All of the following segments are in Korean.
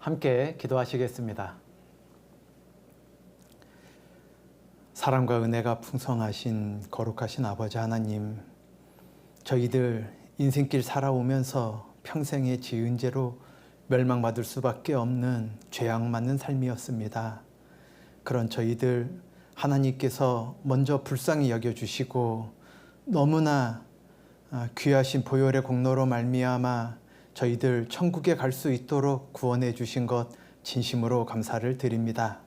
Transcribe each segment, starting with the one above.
함께 기도하시겠습니다. 사랑과 은혜가 풍성하신 거룩하신 아버지 하나님, 저희들 인생길 살아오면서 평생의 지은 죄로 멸망받을 수밖에 없는 죄악 많은 삶이었습니다. 그런 저희들 하나님께서 먼저 불쌍히 여겨주시고 너무나 귀하신 보혈의 공로로 말미암아 저희들 천국에 갈 수 있도록 구원해 주신 것 진심으로 감사를 드립니다.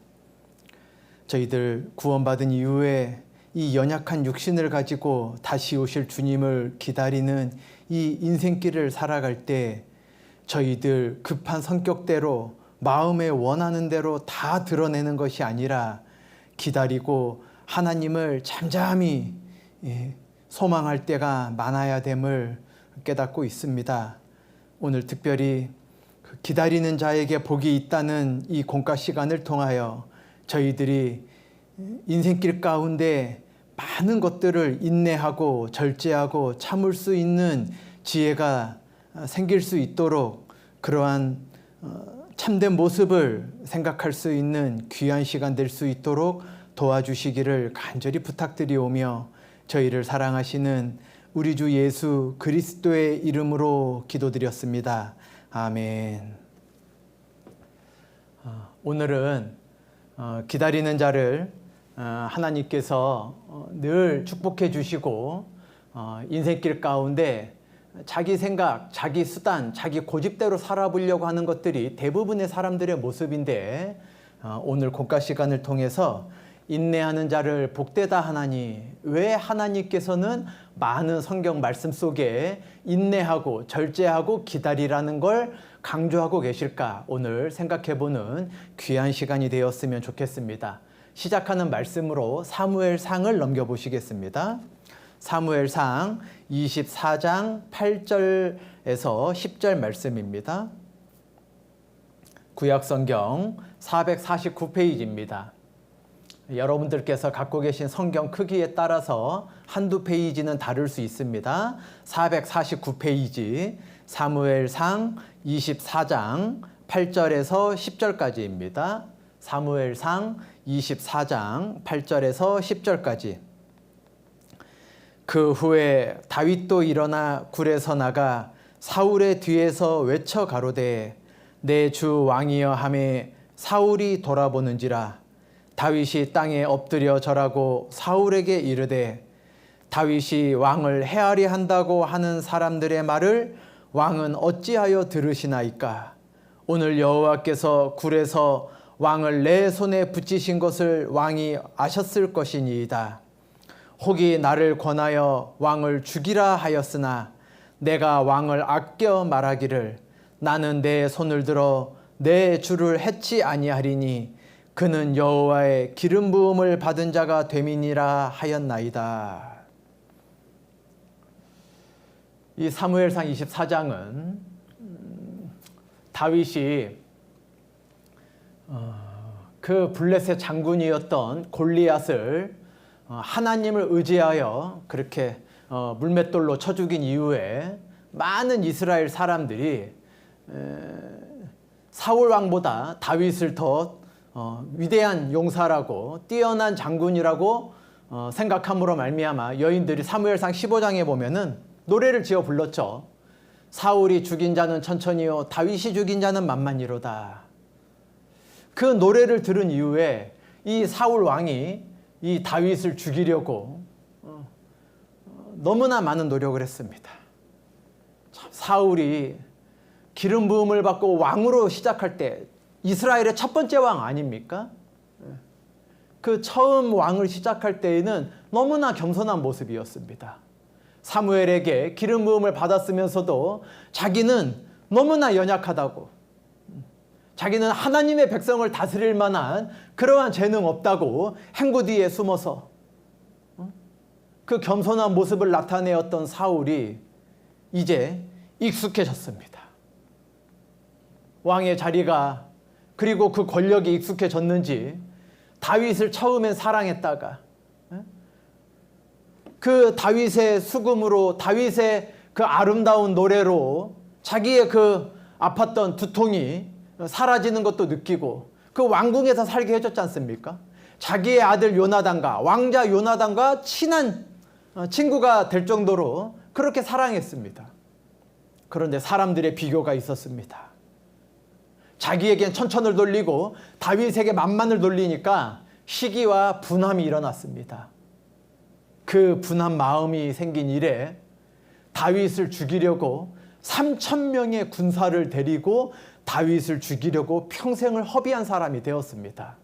저희들 구원받은 이후에 이 연약한 육신을 가지고 다시 오실 주님을 기다리는 이 인생길을 살아갈 때 저희들 급한 성격대로 마음에 원하는 대로 다 드러내는 것이 아니라 기다리고 하나님을 잠잠히 소망할 때가 많아야 됨을 깨닫고 있습니다. 오늘 특별히 기다리는 자에게 복이 있다는 이 공과 시간을 통하여 저희들이 인생길 가운데 많은 것들을 인내하고 절제하고 참을 수 있는 지혜가 생길 수 있도록 그러한 참된 모습을 생각할 수 있는 귀한 시간 될 수 있도록 도와주시기를 간절히 부탁드리오며 저희를 사랑하시는 우리 주 예수 그리스도의 이름으로 기도드렸습니다. 아멘. 오늘은 기다리는 자를 하나님께서 늘 축복해 주시고 인생길 가운데 자기 생각, 자기 수단, 자기 고집대로 살아보려고 하는 것들이 대부분의 사람들의 모습인데 오늘 공과 시간을 통해서 인내하는 자를 복되다 하나니 왜 하나님께서는 많은 성경 말씀 속에 인내하고 절제하고 기다리라는 걸 강조하고 계실까 오늘 생각해보는 귀한 시간이 되었으면 좋겠습니다. 시작하는 말씀으로 사무엘상을 넘겨보시겠습니다. 사무엘상 24장 8절에서 10절 말씀입니다. 구약성경 449페이지입니다. 여러분들께서 갖고 계신 성경 크기에 따라서 한두 페이지는 다를 수 있습니다. 449페이지 사무엘상 24장 8절에서 10절까지입니다. 사무엘상 24장 8절에서 10절까지. 그 후에 다윗도 일어나 굴에서 나가 사울의 뒤에서 외쳐 가로되 내 주 왕이여 하매 사울이 돌아보는지라 다윗이 땅에 엎드려 절하고 사울에게 이르되 다윗이 왕을 해하리 한다고 하는 사람들의 말을 왕은 어찌하여 들으시나이까? 오늘 여호와께서 굴에서 왕을 내 손에 붙이신 것을 왕이 아셨을 것이니이다. 혹이 나를 권하여 왕을 죽이라 하였으나 내가 왕을 아껴 말하기를 나는 내 손을 들어 내 주를 해치 아니하리니 그는 여호와의 기름 부음을 받은 자가 됨이니라 하였나이다. 이 사무엘상 24장은 다윗이 그 블레셋 장군이었던 골리앗을 하나님을 의지하여 그렇게 물맷돌로 쳐 죽인 이후에 많은 이스라엘 사람들이 사울 왕보다 다윗을 더 위대한 용사라고 뛰어난 장군이라고 생각함으로 말미암아 여인들이 사무엘상 15장에 보면은 노래를 지어 불렀죠. 사울이 죽인 자는 천천히요 다윗이 죽인 자는 만만히로다. 그 노래를 들은 이후에 이 사울 왕이 이 다윗을 죽이려고 너무나 많은 노력을 했습니다. 참, 사울이 기름 부음을 받고 왕으로 시작할 때 이스라엘의 첫 번째 왕 아닙니까? 그 처음 왕을 시작할 때에는 너무나 겸손한 모습이었습니다. 사무엘에게 기름 부음을 받았으면서도 자기는 너무나 연약하다고, 자기는 하나님의 백성을 다스릴 만한 그러한 재능 없다고 행구 뒤에 숨어서 그 겸손한 모습을 나타내었던 사울이 이제 익숙해졌습니다. 왕의 자리가 그리고 그 권력이 익숙해졌는지 다윗을 처음엔 사랑했다가 그 다윗의 수금으로 다윗의 그 아름다운 노래로 자기의 그 아팠던 두통이 사라지는 것도 느끼고 그 왕궁에서 살게 해줬지 않습니까? 자기의 아들 요나단과 왕자 요나단과 친한 친구가 될 정도로 그렇게 사랑했습니다. 그런데 사람들의 비교가 있었습니다. 자기에겐 천천을 돌리고 다윗에게 만만을 돌리니까 시기와 분함이 일어났습니다. 그 분한 마음이 생긴 이래 다윗을 죽이려고 3,000명의 군사를 데리고 다윗을 죽이려고 평생을 허비한 사람이 되었습니다.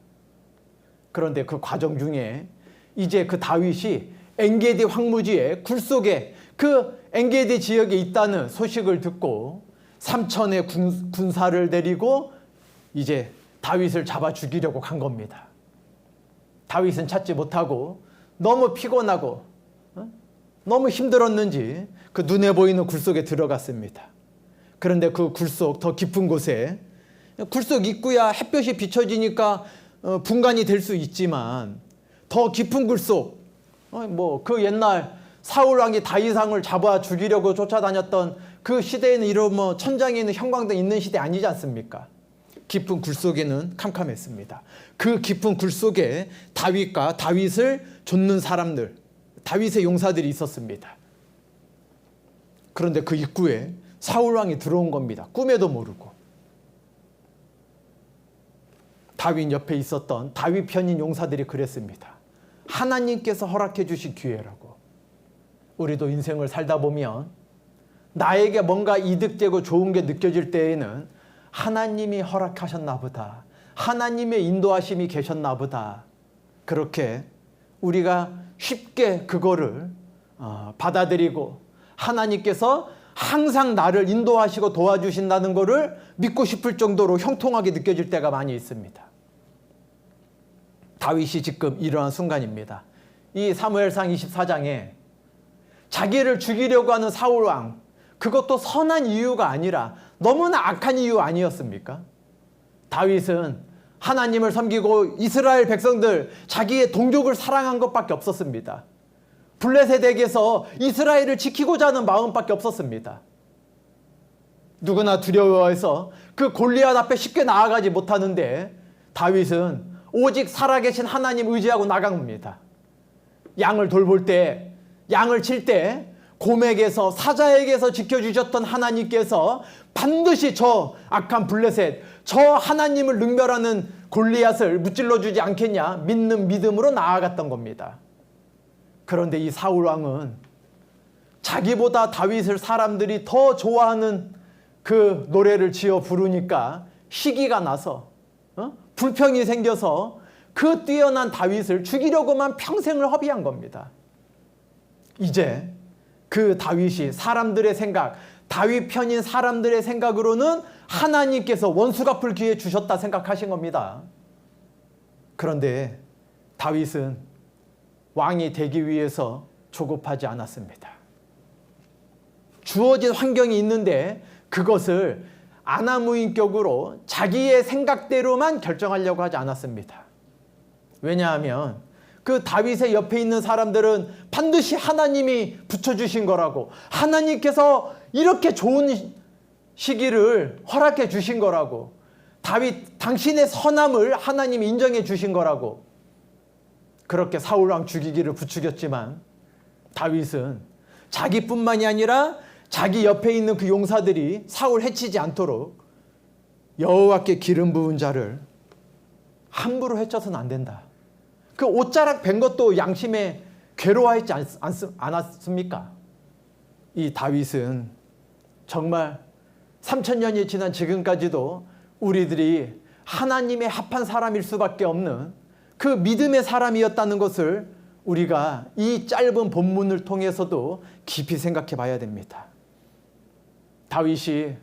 그런데 그 과정 중에 이제 그 다윗이 엔게디 황무지의 굴 속에 그 엔게디 지역에 있다는 소식을 듣고 3,000의 군사를 데리고 이제 다윗을 잡아 죽이려고 간 겁니다. 다윗은 찾지 못하고 너무 피곤하고 너무 힘들었는지 그 눈에 보이는 굴 속에 들어갔습니다. 그런데 그 굴 속 더 깊은 곳에 굴 속 입구야 햇볕이 비춰지니까 분간이 될 수 있지만 더 깊은 굴 속 그 옛날 사울 왕이 다윗왕을 잡아 죽이려고 쫓아다녔던 그 시대에는 이런 천장에 있는 형광등 있는 시대 아니지 않습니까? 깊은 굴 속에는 캄캄했습니다. 그 깊은 굴 속에 다윗과 다윗을 좇는 사람들, 다윗의 용사들이 있었습니다. 그런데 그 입구에 사울 왕이 들어온 겁니다. 꿈에도 모르고. 다윗 옆에 있었던 다윗 편인 용사들이 그랬습니다. 하나님께서 허락해 주신 기회라고. 우리도 인생을 살다 보면 나에게 뭔가 이득되고 좋은 게 느껴질 때에는 하나님이 허락하셨나 보다. 하나님의 인도하심이 계셨나 보다. 그렇게 우리가 쉽게 그거를 받아들이고 하나님께서 항상 나를 인도하시고 도와주신다는 것을 믿고 싶을 정도로 형통하게 느껴질 때가 많이 있습니다. 다윗이 지금 이러한 순간입니다. 이 사무엘상 24장에 자기를 죽이려고 하는 사울왕, 그것도 선한 이유가 아니라 너무나 악한 이유 아니었습니까? 다윗은 하나님을 섬기고 이스라엘 백성들, 자기의 동족을 사랑한 것밖에 없었습니다. 블레셋에게서 이스라엘을 지키고자 하는 마음밖에 없었습니다. 누구나 두려워해서 그 골리앗 앞에 쉽게 나아가지 못하는데 다윗은 오직 살아계신 하나님 의지하고 나간 겁니다. 양을 돌볼 때, 양을 칠 때 곰에게서 사자에게서 지켜주셨던 하나님께서 반드시 저 악한 블레셋, 저 하나님을 능멸하는 골리앗을 무찔러주지 않겠냐 믿는 믿음으로 나아갔던 겁니다. 그런데 이 사울왕은 자기보다 다윗을 사람들이 더 좋아하는 그 노래를 지어 부르니까 시기가 나서 불평이 생겨서 그 뛰어난 다윗을 죽이려고만 평생을 허비한 겁니다. 이제 그 다윗이 사람들의 생각, 다윗 편인 사람들의 생각으로는 하나님께서 원수 갚을 기회 주셨다 생각하신 겁니다. 그런데 다윗은 왕이 되기 위해서 조급하지 않았습니다. 주어진 환경이 있는데 그것을 아나무인격으로 자기의 생각대로만 결정하려고 하지 않았습니다. 왜냐하면 그 다윗의 옆에 있는 사람들은 반드시 하나님이 붙여주신 거라고, 하나님께서 이렇게 좋은 시기를 허락해 주신 거라고, 다윗 당신의 선함을 하나님이 인정해 주신 거라고 그렇게 사울왕 죽이기를 부추겼지만 다윗은 자기뿐만이 아니라 자기 옆에 있는 그 용사들이 사울 해치지 않도록 여호와께 기름 부은 자를 함부로 해쳐서는 안 된다. 그 옷자락 벤 것도 양심에 괴로워했지 않았습니까? 이 다윗은 정말 3000년이 지난 지금까지도 우리들이 하나님의 합한 사람일 수밖에 없는 그 믿음의 사람이었다는 것을 우리가 이 짧은 본문을 통해서도 깊이 생각해 봐야 됩니다. 다윗이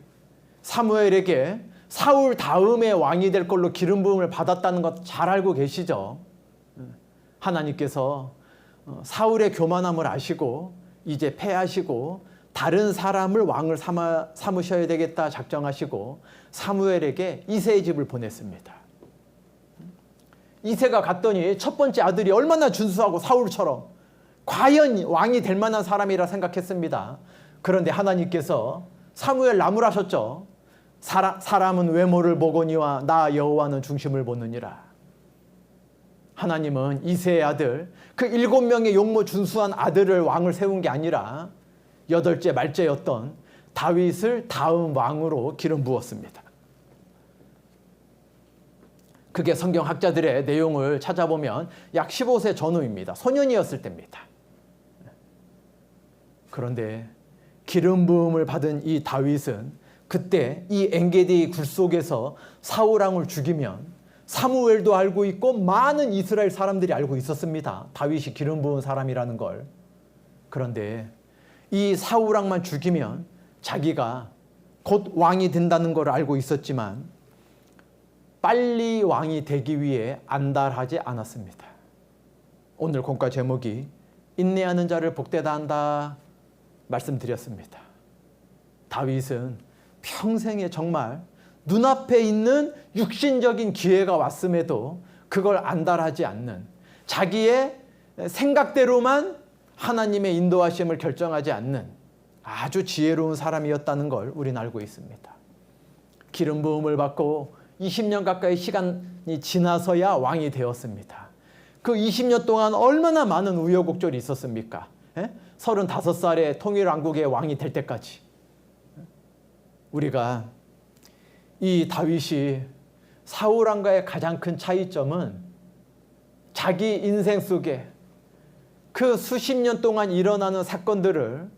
사무엘에게 사울 다음에 왕이 될 걸로 기름 부음을 받았다는 것 잘 알고 계시죠? 하나님께서 사울의 교만함을 아시고 이제 패하시고 다른 사람을 왕을 삼으셔야 되겠다 작정하시고 사무엘에게 이새의 집을 보냈습니다. 이새가 갔더니 첫 번째 아들이 얼마나 준수하고 사울처럼 과연 왕이 될 만한 사람이라 생각했습니다. 그런데 하나님께서 사무엘 나무라셨죠. 사람은 외모를 보거니와 나 여호와는 중심을 보느니라. 하나님은 이새의 아들, 그 7명의 용모 준수한 아들을 왕을 세운 게 아니라 8째 말째였던 다윗을 다음 왕으로 기름 부었습니다. 그게 성경학자들의 내용을 찾아보면 약 15세 전후입니다. 소년이었을 때입니다. 그런데 기름 부음을 받은 이 다윗은 그때 이 엔게디 굴 속에서 사울왕을 죽이면 사무엘도 알고 있고 많은 이스라엘 사람들이 알고 있었습니다. 다윗이 기름 부은 사람이라는 걸. 그런데 이 사울왕만 죽이면 자기가 곧 왕이 된다는 걸 알고 있었지만 빨리 왕이 되기 위해 안달하지 않았습니다. 오늘 공과 제목이 인내하는 자를 복되다 한다 말씀드렸습니다. 다윗은 평생에 정말 눈앞에 있는 육신적인 기회가 왔음에도 그걸 안달하지 않는, 자기의 생각대로만 하나님의 인도하심을 결정하지 않는 아주 지혜로운 사람이었다는 걸 우리는 알고 있습니다. 기름 부음을 받고 20년 가까이 시간이 지나서야 왕이 되었습니다. 그 20년 동안 얼마나 많은 우여곡절이 있었습니까? 35살에 통일왕국의 왕이 될 때까지. 우리가 이 다윗이 사울왕과의 가장 큰 차이점은 자기 인생 속에 그 수십 년 동안 일어나는 사건들을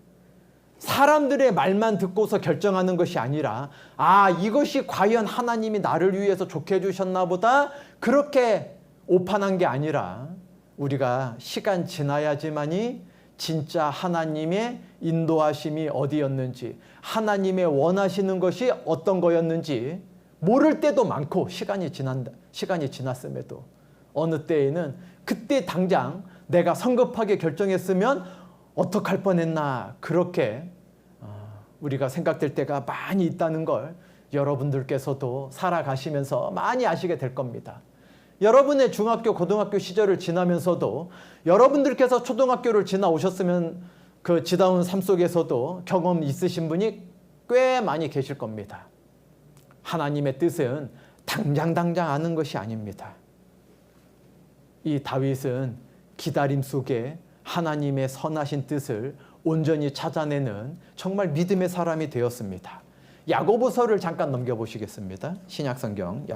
사람들의 말만 듣고서 결정하는 것이 아니라 이것이 과연 하나님이 나를 위해서 좋게 해주셨나 보다 그렇게 오판한 게 아니라 우리가 시간 지나야지만이 진짜 하나님의 인도하심이 어디였는지, 하나님의 원하시는 것이 어떤 거였는지 모를 때도 많고, 시간이 지났음에도 어느 때에는 그때 당장 내가 성급하게 결정했으면 어떡할 뻔했나, 그렇게 우리가 생각될 때가 많이 있다는 걸 여러분들께서도 살아가시면서 많이 아시게 될 겁니다. 여러분의 중학교, 고등학교 시절을 지나면서도 여러분들께서 초등학교를 지나오셨으면 그 지다운 삶 속에서도 경험 있으신 분이 꽤 많이 계실 겁니다. 하나님의 뜻은 당장 아는 것이 아닙니다. 이 다윗은 기다림 속에 하나님의 선하신 뜻을 온전히 찾아내는 정말 믿음의 사람이 되었습니다. 야고보서를 잠깐 넘겨보시겠습니다. 신약성경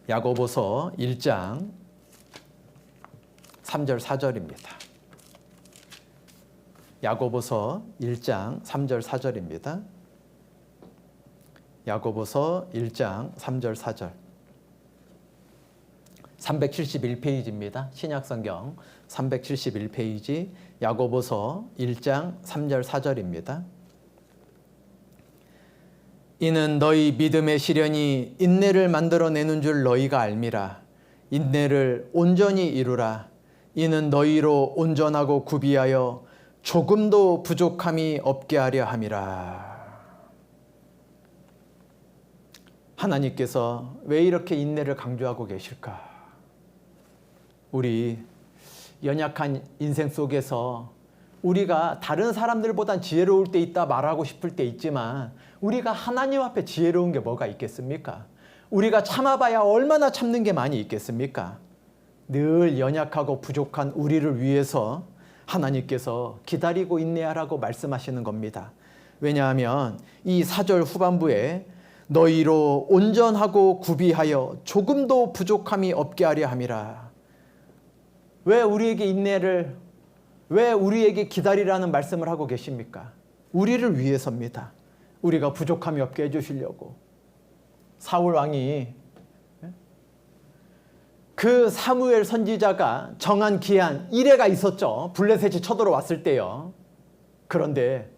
야고보서 1장 3절 4절입니다. 야고보서 1장 3절 4절입니다. 야고보서 1장 3절 4절 371페이지입니다. 신약성경 371페이지 야고보서 1장 3절 4절입니다. 이는 너희 믿음의 시련이 인내를 만들어내는 줄 너희가 알미라. 인내를 온전히 이루라. 이는 너희로 온전하고 구비하여 조금도 부족함이 없게 하려 함이라. 하나님께서 왜 이렇게 인내를 강조하고 계실까? 우리 연약한 인생 속에서 우리가 다른 사람들보단 지혜로울 때 있다 말하고 싶을 때 있지만 우리가 하나님 앞에 지혜로운 게 뭐가 있겠습니까? 우리가 참아봐야 얼마나 참는 게 많이 있겠습니까? 늘 연약하고 부족한 우리를 위해서 하나님께서 기다리고 인내하라고 말씀하시는 겁니다. 왜냐하면 이 4절 후반부에 너희로 온전하고 구비하여 조금도 부족함이 없게 하려 함이라. 왜 우리에게 기다리라는 말씀을 하고 계십니까? 우리를 위해서입니다. 우리가 부족함이 없게 해주시려고. 사울 왕이 그 사무엘 선지자가 정한 기한 1회가 있었죠. 블레셋이 쳐들어왔을 때요. 그런데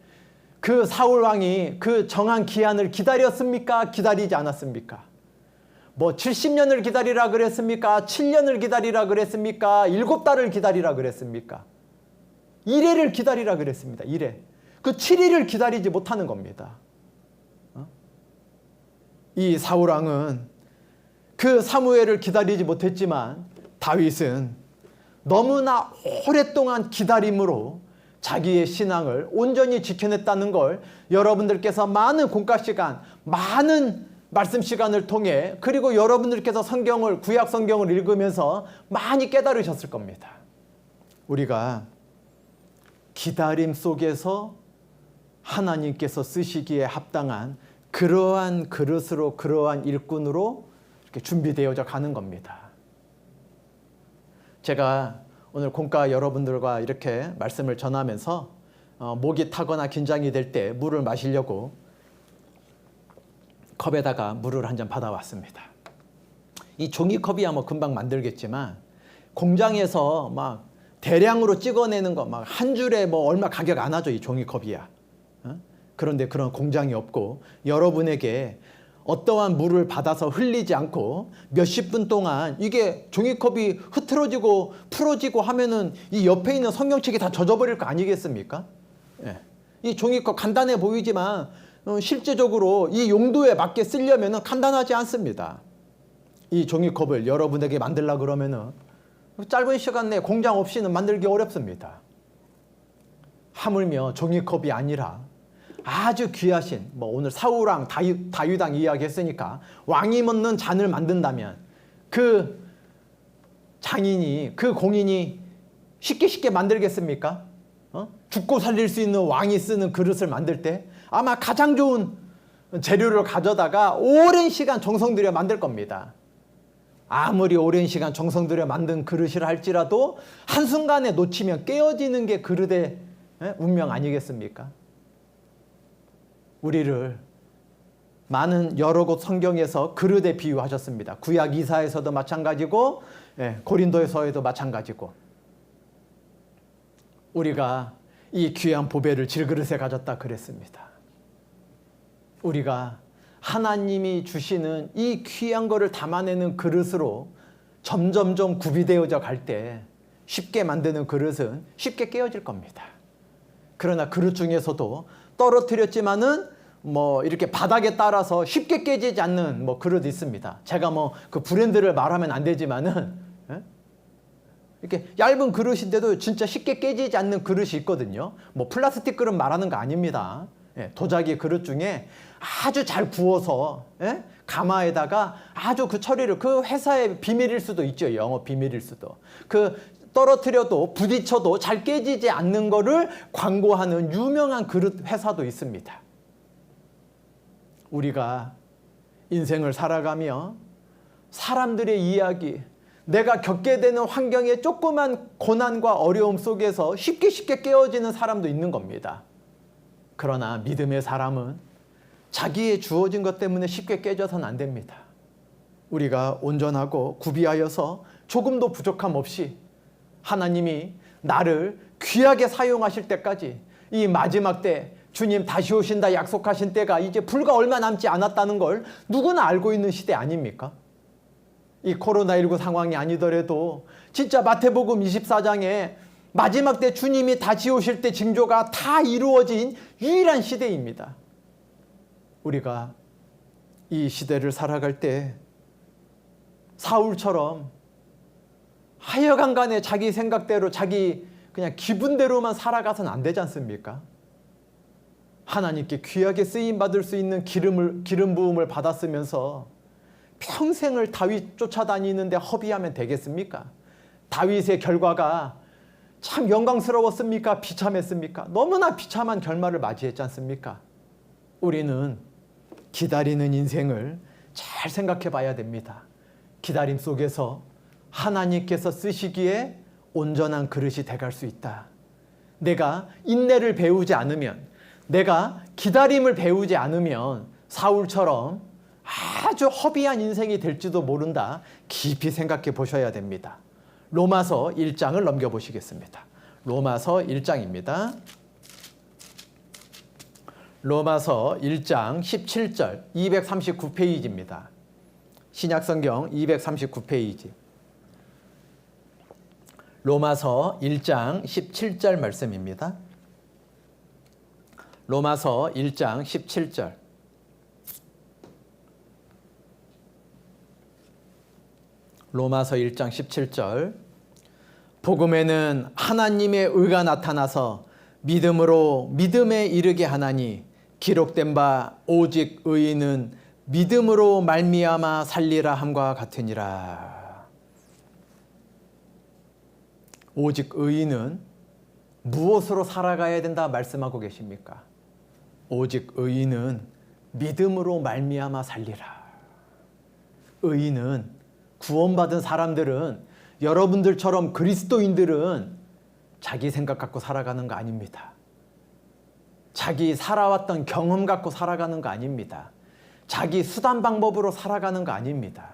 그 사울 왕이 그 정한 기한을 기다렸습니까? 기다리지 않았습니까? 70년을 기다리라 그랬습니까? 7년을 기다리라 그랬습니까? 7달을 기다리라 그랬습니까? 1회를 기다리라 그랬습니다. 1회. 그 7일을 기다리지 못하는 겁니다. 이 사울왕은 그 사무엘을 기다리지 못했지만 다윗은 너무나 오랫동안 기다림으로 자기의 신앙을 온전히 지켜냈다는 걸 여러분들께서 많은 공과 시간, 많은 말씀 시간을 통해 그리고 여러분들께서 성경을, 구약 성경을 읽으면서 많이 깨달으셨을 겁니다. 우리가 기다림 속에서 하나님께서 쓰시기에 합당한 그러한 그릇으로, 그러한 일꾼으로 이렇게 준비되어져 가는 겁니다. 제가 오늘 공과 여러분들과 이렇게 말씀을 전하면서 목이 타거나 긴장이 될 때 물을 마시려고 컵에다가 물을 한 잔 받아왔습니다. 이 종이컵이야 뭐 금방 만들겠지만 공장에서 막 대량으로 찍어내는 거 막 한 줄에 뭐 얼마 가격 안 하죠, 이 종이컵이야. 그런데 그런 공장이 없고 여러분에게 어떠한 물을 받아서 흘리지 않고 몇십 분 동안 이게 종이컵이 흐트러지고 풀어지고 하면은 이 옆에 있는 성경책이 다 젖어버릴 거 아니겠습니까? 예. 이 종이컵 간단해 보이지만 실제적으로 이 용도에 맞게 쓰려면 간단하지 않습니다. 이 종이컵을 여러분에게 만들려고 그러면은 짧은 시간 내에 공장 없이는 만들기 어렵습니다. 하물며 종이컵이 아니라 아주 귀하신, 뭐 오늘 사울왕 다윗왕 이야기했으니까 왕이 먹는 잔을 만든다면 그 장인이, 그 공인이 쉽게 만들겠습니까? 죽고 살릴 수 있는 왕이 쓰는 그릇을 만들 때 아마 가장 좋은 재료를 가져다가 오랜 시간 정성 들여 만들 겁니다. 아무리 오랜 시간 정성 들여 만든 그릇이라 할지라도 한순간에 놓치면 깨어지는 게 그릇의 운명 아니겠습니까? 우리를 많은 여러 곳 성경에서 그릇에 비유하셨습니다. 구약 이사에서도 마찬가지고 고린도에서도 마찬가지고 우리가 이 귀한 보배를 질그릇에 가졌다 그랬습니다. 우리가 하나님이 주시는 이 귀한 거를 담아내는 그릇으로 점점점 구비되어져 갈 때 쉽게 만드는 그릇은 쉽게 깨어질 겁니다. 그러나 그릇 중에서도 떨어뜨렸지만은 뭐 이렇게 바닥에 따라서 쉽게 깨지지 않는 뭐 그릇이 있습니다. 제가 뭐 그 브랜드를 말하면 안 되지만은 이렇게 얇은 그릇인데도 진짜 쉽게 깨지지 않는 그릇이 있거든요. 뭐 플라스틱 그릇 말하는 거 아닙니다. 도자기 그릇 중에 아주 잘 구워서 가마에다가 아주 그 처리를, 그 회사의 비밀일 수도 있죠. 영업 비밀일 수도. 그 떨어뜨려도 부딪혀도 잘 깨지지 않는 거를 광고하는 유명한 그릇 회사도 있습니다. 우리가 인생을 살아가며 사람들의 이야기, 내가 겪게 되는 환경의 조그만 고난과 어려움 속에서 쉽게 깨어지는 사람도 있는 겁니다. 그러나 믿음의 사람은 자기의 주어진 것 때문에 쉽게 깨져서는 안 됩니다. 우리가 온전하고 구비하여서 조금도 부족함 없이 하나님이 나를 귀하게 사용하실 때까지, 이 마지막 때 주님 다시 오신다 약속하신 때가 이제 불과 얼마 남지 않았다는 걸 누구나 알고 있는 시대 아닙니까? 이 코로나19 상황이 아니더라도 진짜 마태복음 24장에 마지막 때 주님이 다시 오실 때 징조가 다 이루어진 유일한 시대입니다. 우리가 이 시대를 살아갈 때 사울처럼 하여간 간에 자기 생각대로, 자기 그냥 기분대로만 살아가서는 안 되지 않습니까? 하나님께 귀하게 쓰임받을 수 있는 기름 부음을 받았으면서 평생을 다윗 쫓아다니는데 허비하면 되겠습니까? 다윗의 결과가 참 영광스러웠습니까? 비참했습니까? 너무나 비참한 결말을 맞이했지 않습니까? 우리는 기다리는 인생을 잘 생각해 봐야 됩니다. 기다림 속에서 하나님께서 쓰시기에 온전한 그릇이 돼갈 수 있다. 내가 인내를 배우지 않으면, 내가 기다림을 배우지 않으면 사울처럼 아주 허비한 인생이 될지도 모른다. 깊이 생각해 보셔야 됩니다. 로마서 1장을 넘겨보시겠습니다. 로마서 1장입니다. 로마서 1장 17절 239페이지입니다. 신약성경 239페이지. 로마서 1장 17절 말씀입니다. 로마서 1장 17절. 로마서 1장 17절. 복음에는 하나님의 의가 나타나서 믿음으로 믿음에 이르게 하나니 기록된 바 오직 의인은 믿음으로 말미암아 살리라 함과 같으니라. 오직 의인은 무엇으로 살아가야 된다 말씀하고 계십니까? 오직 의인은 믿음으로 말미암아 살리라. 의인은 구원받은 사람들은, 여러분들처럼 그리스도인들은 자기 생각 갖고 살아가는 거 아닙니다. 자기 살아왔던 경험 갖고 살아가는 거 아닙니다. 자기 수단 방법으로 살아가는 거 아닙니다.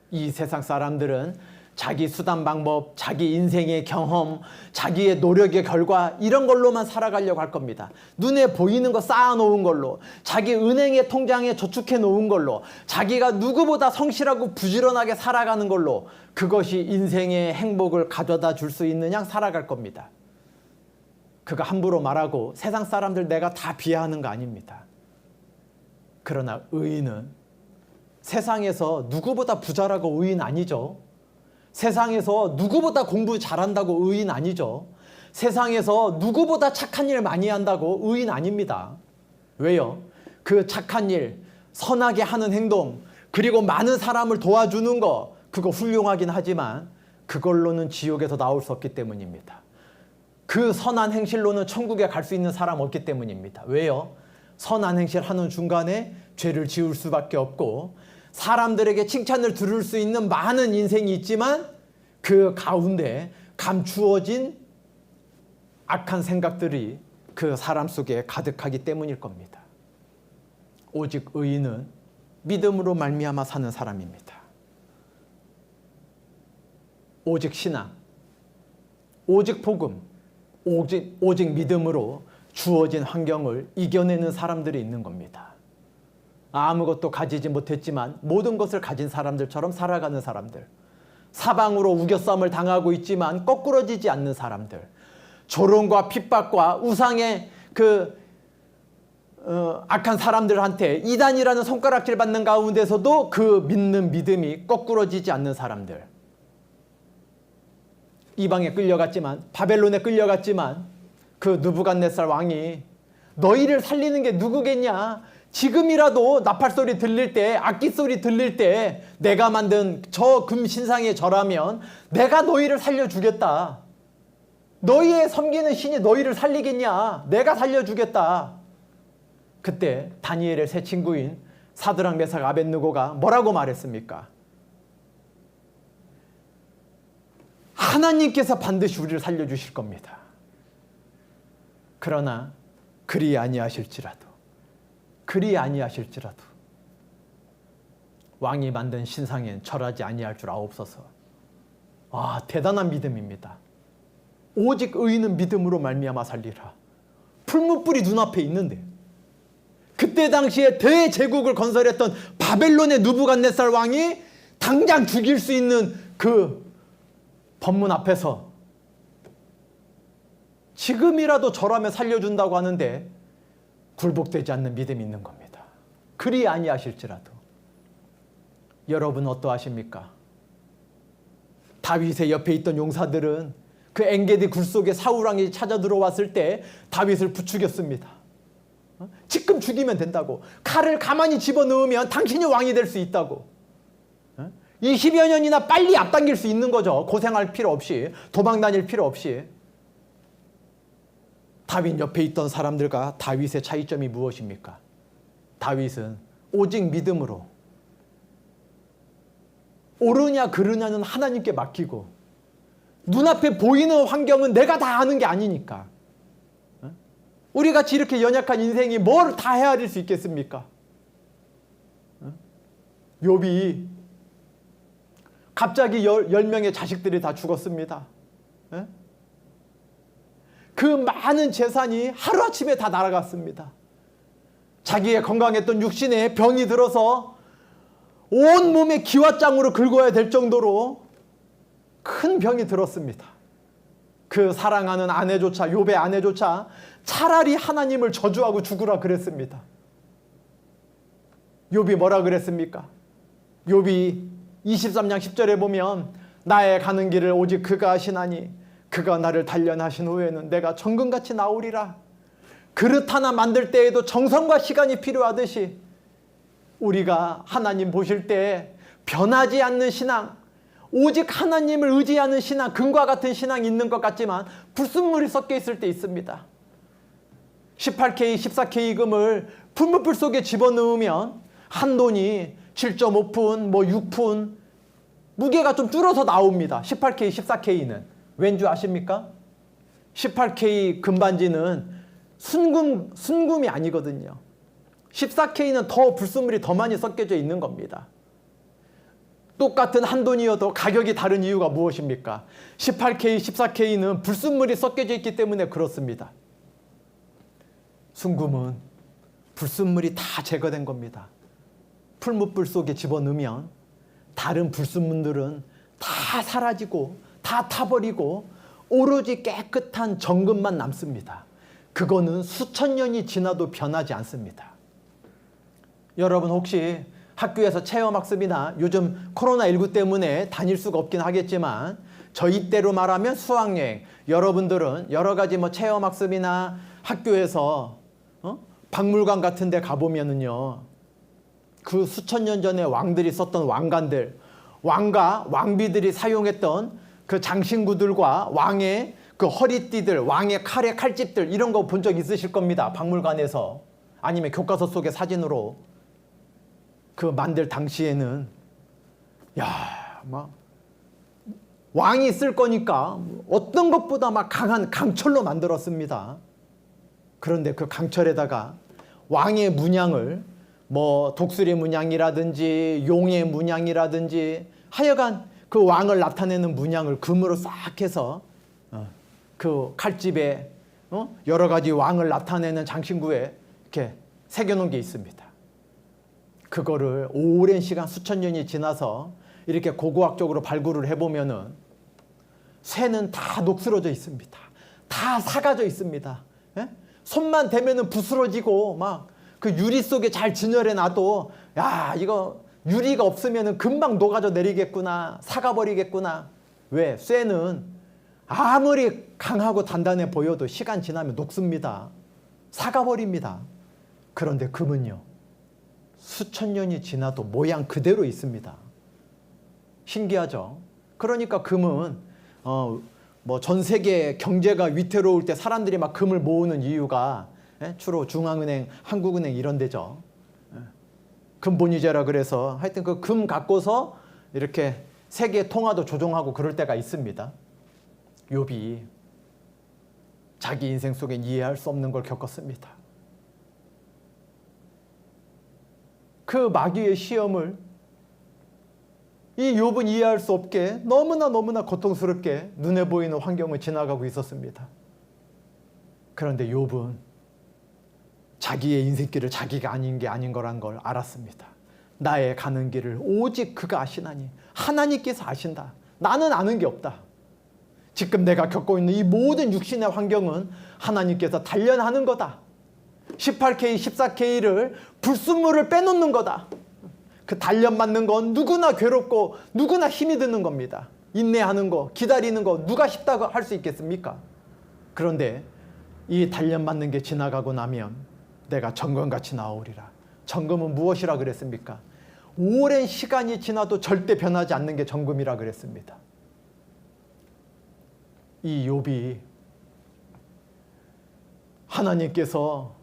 이 세상 사람들은 자기 수단 방법, 자기 인생의 경험, 자기의 노력의 결과 이런 걸로만 살아가려고 할 겁니다. 눈에 보이는 거 쌓아놓은 걸로, 자기 은행의 통장에 저축해 놓은 걸로, 자기가 누구보다 성실하고 부지런하게 살아가는 걸로 그것이 인생의 행복을 가져다 줄 수 있는 양 살아갈 겁니다. 그거 함부로 말하고 세상 사람들 내가 다 비하하는 거 아닙니다. 그러나 의인은 세상에서 누구보다 부자라고 의인 아니죠. 세상에서 누구보다 공부 잘한다고 의인 아니죠. 세상에서 누구보다 착한 일 많이 한다고 의인 아닙니다. 왜요? 그 착한 일, 선하게 하는 행동, 그리고 많은 사람을 도와주는 거, 그거 훌륭하긴 하지만 그걸로는 지옥에서 나올 수 없기 때문입니다. 그 선한 행실로는 천국에 갈 수 있는 사람 없기 때문입니다. 왜요? 선한 행실 하는 중간에 죄를 지을 수밖에 없고, 사람들에게 칭찬을 들을 수 있는 많은 인생이 있지만 그 가운데 감추어진 악한 생각들이 그 사람 속에 가득하기 때문일 겁니다. 오직 의인은 믿음으로 말미암아 사는 사람입니다. 오직 신앙, 오직 복음, 오직 믿음으로 주어진 환경을 이겨내는 사람들이 있는 겁니다. 아무것도 가지지 못했지만 모든 것을 가진 사람들처럼 살아가는 사람들, 사방으로 우겨싸움을 당하고 있지만 거꾸러지지 않는 사람들, 조롱과 핍박과 우상의 악한 사람들한테 이단이라는 손가락질 받는 가운데서도 그 믿는 믿음이 거꾸러지지 않는 사람들, 이방에 끌려갔지만, 바벨론에 끌려갔지만 그 느부갓네살 왕이 너희를 살리는 게 누구겠냐, 지금이라도 나팔소리 들릴 때, 악기소리 들릴 때 내가 만든 저 금신상의 절하면 내가 너희를 살려주겠다. 너희의 섬기는 신이 너희를 살리겠냐? 내가 살려주겠다. 그때 다니엘의 세 친구인 사드락, 메삭, 아벳느고가 뭐라고 말했습니까? 하나님께서 반드시 우리를 살려주실 겁니다. 그러나 그리 아니하실지라도 왕이 만든 신상엔 절하지 아니할 줄 아옵소서. 대단한 믿음입니다. 오직 의인은 믿음으로 말미암아 살리라. 풀무불이 눈앞에 있는데, 그때 당시에 대제국을 건설했던 바벨론의 느부갓네살 왕이 당장 죽일 수 있는 그 법문 앞에서 지금이라도 절하며 살려준다고 하는데 굴복되지 않는 믿음이 있는 겁니다. 그리 아니하실지라도. 여러분 어떠하십니까? 다윗의 옆에 있던 용사들은 그 엔게디 굴 속에 사울왕이 찾아 들어왔을 때 다윗을 부추겼습니다. 지금 죽이면 된다고, 칼을 가만히 집어넣으면 당신이 왕이 될 수 있다고, 20여 년이나 빨리 앞당길 수 있는 거죠. 고생할 필요 없이, 도망 다닐 필요 없이. 다윗 옆에 있던 사람들과 다윗의 차이점이 무엇입니까? 다윗은 오직 믿음으로, 옳으냐 그르냐는 하나님께 맡기고, 눈앞에 보이는 환경은 내가 다 아는 게 아니니까. 우리같이 이렇게 연약한 인생이 뭘 다 헤아릴 수 있겠습니까? 욥이 갑자기 10명의 자식들이 다 죽었습니다. 그 많은 재산이 하루아침에 다 날아갔습니다. 자기의 건강했던 육신에 병이 들어서 온몸에 기와장으로 긁어야 될 정도로 큰 병이 들었습니다. 그 사랑하는 아내조차, 욥의 아내조차 차라리 하나님을 저주하고 죽으라 그랬습니다. 욥이 뭐라 그랬습니까? 욥이 23장 10절에 보면 나의 가는 길을 오직 그가 아시나니 그가 나를 단련하신 후에는 내가 정금같이 나오리라. 그릇 하나 만들 때에도 정성과 시간이 필요하듯이 우리가 하나님 보실 때 변하지 않는 신앙, 오직 하나님을 의지하는 신앙, 금과 같은 신앙이 있는 것 같지만 불순물이 섞여 있을 때 있습니다. 18K, 14K 금을 풀무불 속에 집어넣으면 한 돈이 7.5푼, 6푼, 무게가 좀 줄어서 나옵니다. 18K, 14K는. 왠지 아십니까? 18K 금반지는 순금이 아니거든요. 14K는 더 불순물이 더 많이 섞여져 있는 겁니다. 똑같은 한 돈이어도 가격이 다른 이유가 무엇입니까? 18K, 14K는 불순물이 섞여져 있기 때문에 그렇습니다. 순금은 불순물이 다 제거된 겁니다. 풀무불 속에 집어넣으면 다른 불순물들은 다 사라지고 다 타버리고 오로지 깨끗한 정금만 남습니다. 그거는 수천 년이 지나도 변하지 않습니다. 여러분 혹시 학교에서 체험학습이나 요즘 코로나19 때문에 다닐 수가 없긴 하겠지만 저희 때로 말하면 수학여행, 여러분들은 여러 가지 체험학습이나 학교에서 박물관 같은 데 가보면은요, 그 수천 년 전에 왕들이 썼던 왕관들, 왕과 왕비들이 사용했던 그 장신구들과 왕의 그 허리띠들, 왕의 칼의 칼집들, 이런 거 본 적 있으실 겁니다. 박물관에서. 아니면 교과서 속의 사진으로. 그 만들 당시에는 왕이 쓸 거니까 어떤 것보다 강한 강철로 만들었습니다. 그런데 그 강철에다가 왕의 문양을 독수리 문양이라든지 용의 문양이라든지 하여간 그 왕을 나타내는 문양을 금으로 싹 해서 그 칼집에 여러 가지 왕을 나타내는 장신구에 이렇게 새겨놓은 게 있습니다. 그거를 오랜 시간 수천 년이 지나서 이렇게 고고학적으로 발굴을 해보면은 쇠는 다 녹슬어져 있습니다. 다 삭아져 있습니다. 예? 손만 대면은 부스러지고 그 유리 속에 잘 진열해 놔도 이거 유리가 없으면은 금방 녹아져 내리겠구나, 삭아버리겠구나. 왜? 쇠는 아무리 강하고 단단해 보여도 시간 지나면 녹습니다. 삭아버립니다. 그런데 금은요, 수천 년이 지나도 모양 그대로 있습니다. 신기하죠? 그러니까 금은 전 세계 경제가 위태로울 때 사람들이 금을 모으는 이유가 주로 중앙은행, 한국은행 이런 데죠. 금본위제라 그래서 하여튼 그 금 갖고서 이렇게 세계 통화도 조종하고 그럴 때가 있습니다. 욥이 자기 인생 속엔 이해할 수 없는 걸 겪었습니다. 그 마귀의 시험을 이 욥은 이해할 수 없게 너무나 고통스럽게 눈에 보이는 환경을 지나가고 있었습니다. 그런데 욥은 자기의 인생길을 자기가 아닌 게 아닌 거란 걸 알았습니다. 나의 가는 길을 오직 그가 아시나니, 하나님께서 아신다. 나는 아는 게 없다. 지금 내가 겪고 있는 이 모든 육신의 환경은 하나님께서 단련하는 거다. 18K, 14K를 불순물을 빼놓는 거다. 그 단련받는 건 누구나 괴롭고 누구나 힘이 드는 겁니다. 인내하는 거, 기다리는 거 누가 쉽다고 할 수 있겠습니까? 그런데 이 단련받는 게 지나가고 나면 내가 정금같이 나오리라. 정금은 무엇이라 그랬습니까? 오랜 시간이 지나도 절대 변하지 않는 게 정금이라 그랬습니다. 이 욥이 하나님께서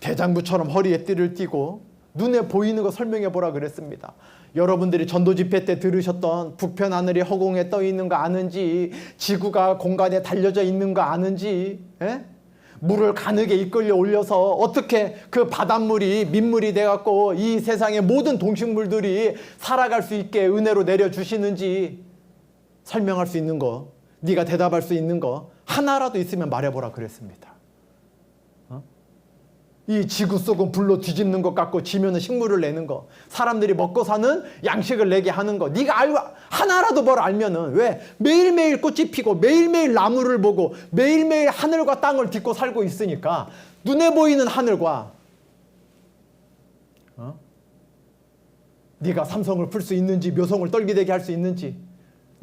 대장부처럼 허리에 띠를 띠고 눈에 보이는 거 설명해 보라 그랬습니다. 여러분들이 전도 집회 때 들으셨던 북편 하늘이 허공에 떠 있는 거 아는지, 지구가 공간에 달려져 있는 거 아는지, 물을 가늘게 이끌려 올려서 어떻게 그 바닷물이 민물이 돼갖고 이 세상의 모든 동식물들이 살아갈 수 있게 은혜로 내려주시는지 설명할 수 있는 거, 네가 대답할 수 있는 거 하나라도 있으면 말해보라 그랬습니다. 이 지구 속은 불로 뒤집는 것 같고 지면은 식물을 내는 거, 사람들이 먹고 사는 양식을 내게 하는 거, 네가 알고 하나라도 뭘 알면은, 왜 매일매일 꽃이 피고 매일매일 나무를 보고 매일매일 하늘과 땅을 딛고 살고 있으니까 눈에 보이는 하늘과 네가 삼성을 풀 수 있는지 묘성을 떨기대게 할 수 있는지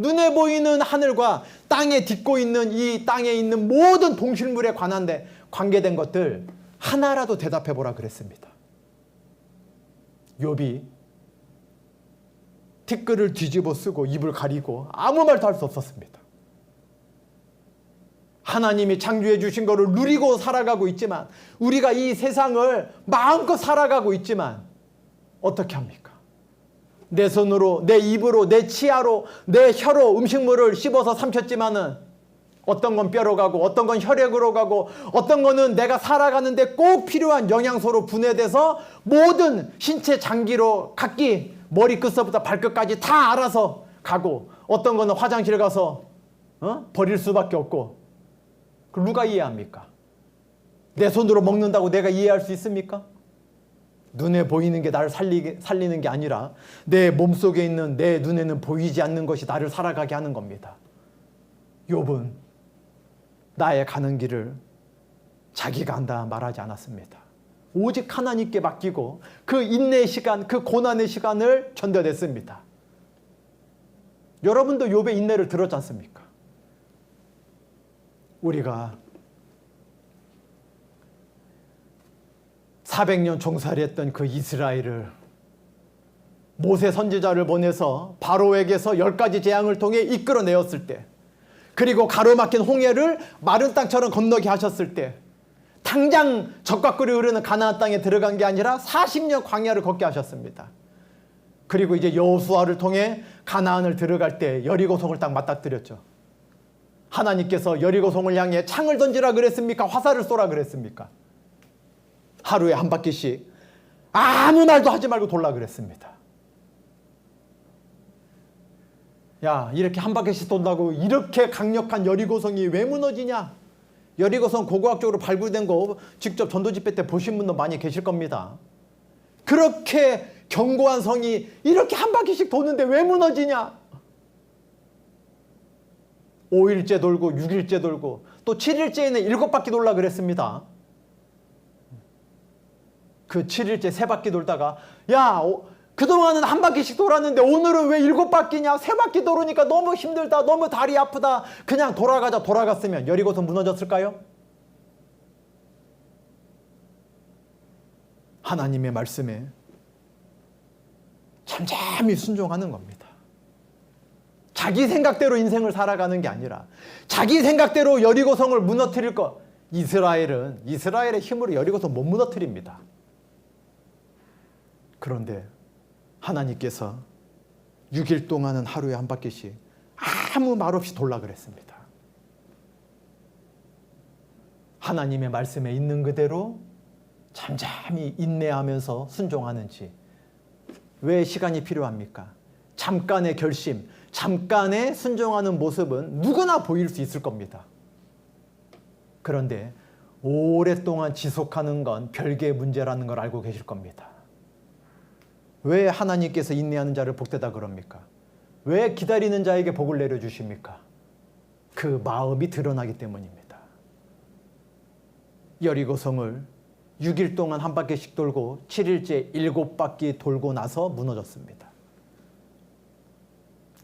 눈에 보이는 하늘과 땅에 딛고 있는 이 땅에 있는 모든 동실물에 관계된 것들 하나라도 대답해 보라 그랬습니다. 욥이 티끌을 뒤집어 쓰고 입을 가리고 아무 말도 할 수 없었습니다. 하나님이 창조해 주신 것을 누리고 살아가고 있지만, 우리가 이 세상을 마음껏 살아가고 있지만 어떻게 합니까? 내 손으로, 내 입으로, 내 치아로, 내 혀로 음식물을 씹어서 삼켰지만은 어떤 건 뼈로 가고 어떤 건 혈액으로 가고 어떤 거는 내가 살아가는데 꼭 필요한 영양소로 분해돼서 모든 신체 장기로 각기 머리끝서부터 발끝까지 다 알아서 가고, 어떤 거는 화장실 가서 버릴 수밖에 없고. 그걸 누가 이해합니까? 내 손으로 먹는다고 내가 이해할 수 있습니까? 눈에 보이는 게 나를 살리는 게 아니라 내 몸속에 있는 내 눈에는 보이지 않는 것이 나를 살아가게 하는 겁니다. 욥은 나의 가는 길을 자기가 한다 말하지 않았습니다. 오직 하나님께 맡기고 그 인내의 시간, 그 고난의 시간을 견뎌냈습니다. 여러분도 욥의 인내를 들었지 않습니까? 우리가 400년 종살이했던 그 이스라엘을 모세 선지자를 보내서 바로에게서 10가지 재앙을 통해 이끌어내었을 때, 그리고 가로막힌 홍해를 마른 땅처럼 건너게 하셨을 때, 당장 젖과 꿀이 흐르는 가나안 땅에 들어간 게 아니라 40년 광야를 걷게 하셨습니다. 그리고 이제 여호수아를 통해 가나안을 들어갈 때 여리고성을 딱 맞닥뜨렸죠. 하나님께서 여리고성을 향해 창을 던지라 그랬습니까? 화살을 쏘라 그랬습니까? 하루에 한 바퀴씩 아무 말도 하지 말고 돌라 그랬습니다. 야, 이렇게 한 바퀴씩 돈다고 이렇게 강력한 여리고성이 왜 무너지냐? 여리고성 고고학적으로 발굴된 거 직접 전도집회 때 보신 분도 많이 계실 겁니다. 그렇게 견고한 성이 이렇게 한 바퀴씩 도는데 왜 무너지냐? 5일째 돌고 6일째 돌고 또 7일째에는 7바퀴 돌라 그랬습니다. 그 7일째 3바퀴 돌다가 야, 그동안은 한 바퀴씩 돌았는데 오늘은 왜 7바퀴냐? 3바퀴 도르니까 너무 힘들다. 너무 다리 아프다. 그냥 돌아가자. 돌아갔으면 여리고성 무너졌을까요? 하나님의 말씀에 잠잠히 순종하는 겁니다. 자기 생각대로 인생을 살아가는 게 아니라 자기 생각대로 여리고성을 무너뜨릴 것. 이스라엘의 힘으로 여리고성 못 무너뜨립니다. 그런데 하나님께서 6일 동안은 하루에 한 바퀴씩 아무 말 없이 돌라 그랬습니다. 하나님의 말씀에 있는 그대로 잠잠히 인내하면서 순종하는지. 왜 시간이 필요합니까? 잠깐의 결심, 잠깐의 순종하는 모습은 누구나 보일 수 있을 겁니다. 그런데 오랫동안 지속하는 건 별개의 문제라는 걸 알고 계실 겁니다. 왜 하나님께서 인내하는 자를 복되다 그럽니까? 왜 기다리는 자에게 복을 내려주십니까? 그 마음이 드러나기 때문입니다. 여리고성을 6일 동안 한 바퀴씩 돌고 7일째 7바퀴 돌고 나서 무너졌습니다.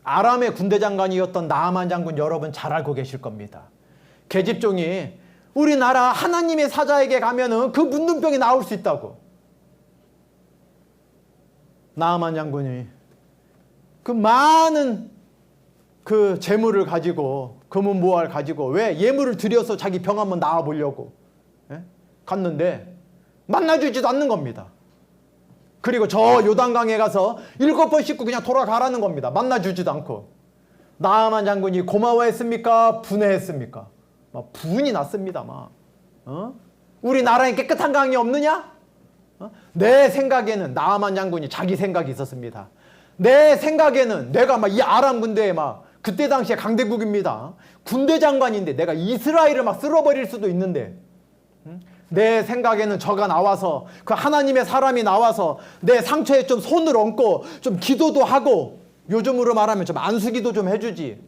아람의 군대 장관이었던 나아만 장군 여러분 잘 알고 계실 겁니다. 계집종이 우리나라 하나님의 사자에게 가면은 그 문둥병이 나올 수 있다고. 나아만 장군이 그 많은 그 재물을 가지고 금은 모알 가지고 왜 예물을 드려서 자기 병 한번 나아 보려고 갔는데 만나주지도 않는 겁니다. 그리고 저 요단강에 가서 7번 씻고 그냥 돌아가라는 겁니다. 만나주지도 않고. 나아만 장군이 고마워했습니까? 분해했습니까? 막 분이 났습니다. 막. 우리나라에 깨끗한 강이 없느냐? 내 생각에는 나아만 장군이 자기 생각이 있었습니다. 내 생각에는 내가 막 이 아람 군대에 막 그때 당시에 강대국입니다. 군대 장관인데 내가 이스라엘을 막 쓸어버릴 수도 있는데 내 생각에는 저가 나와서 그 하나님의 사람이 나와서 내 상처에 좀 손을 얹고 좀 기도도 하고 요즘으로 말하면 좀 안수기도 좀 해주지.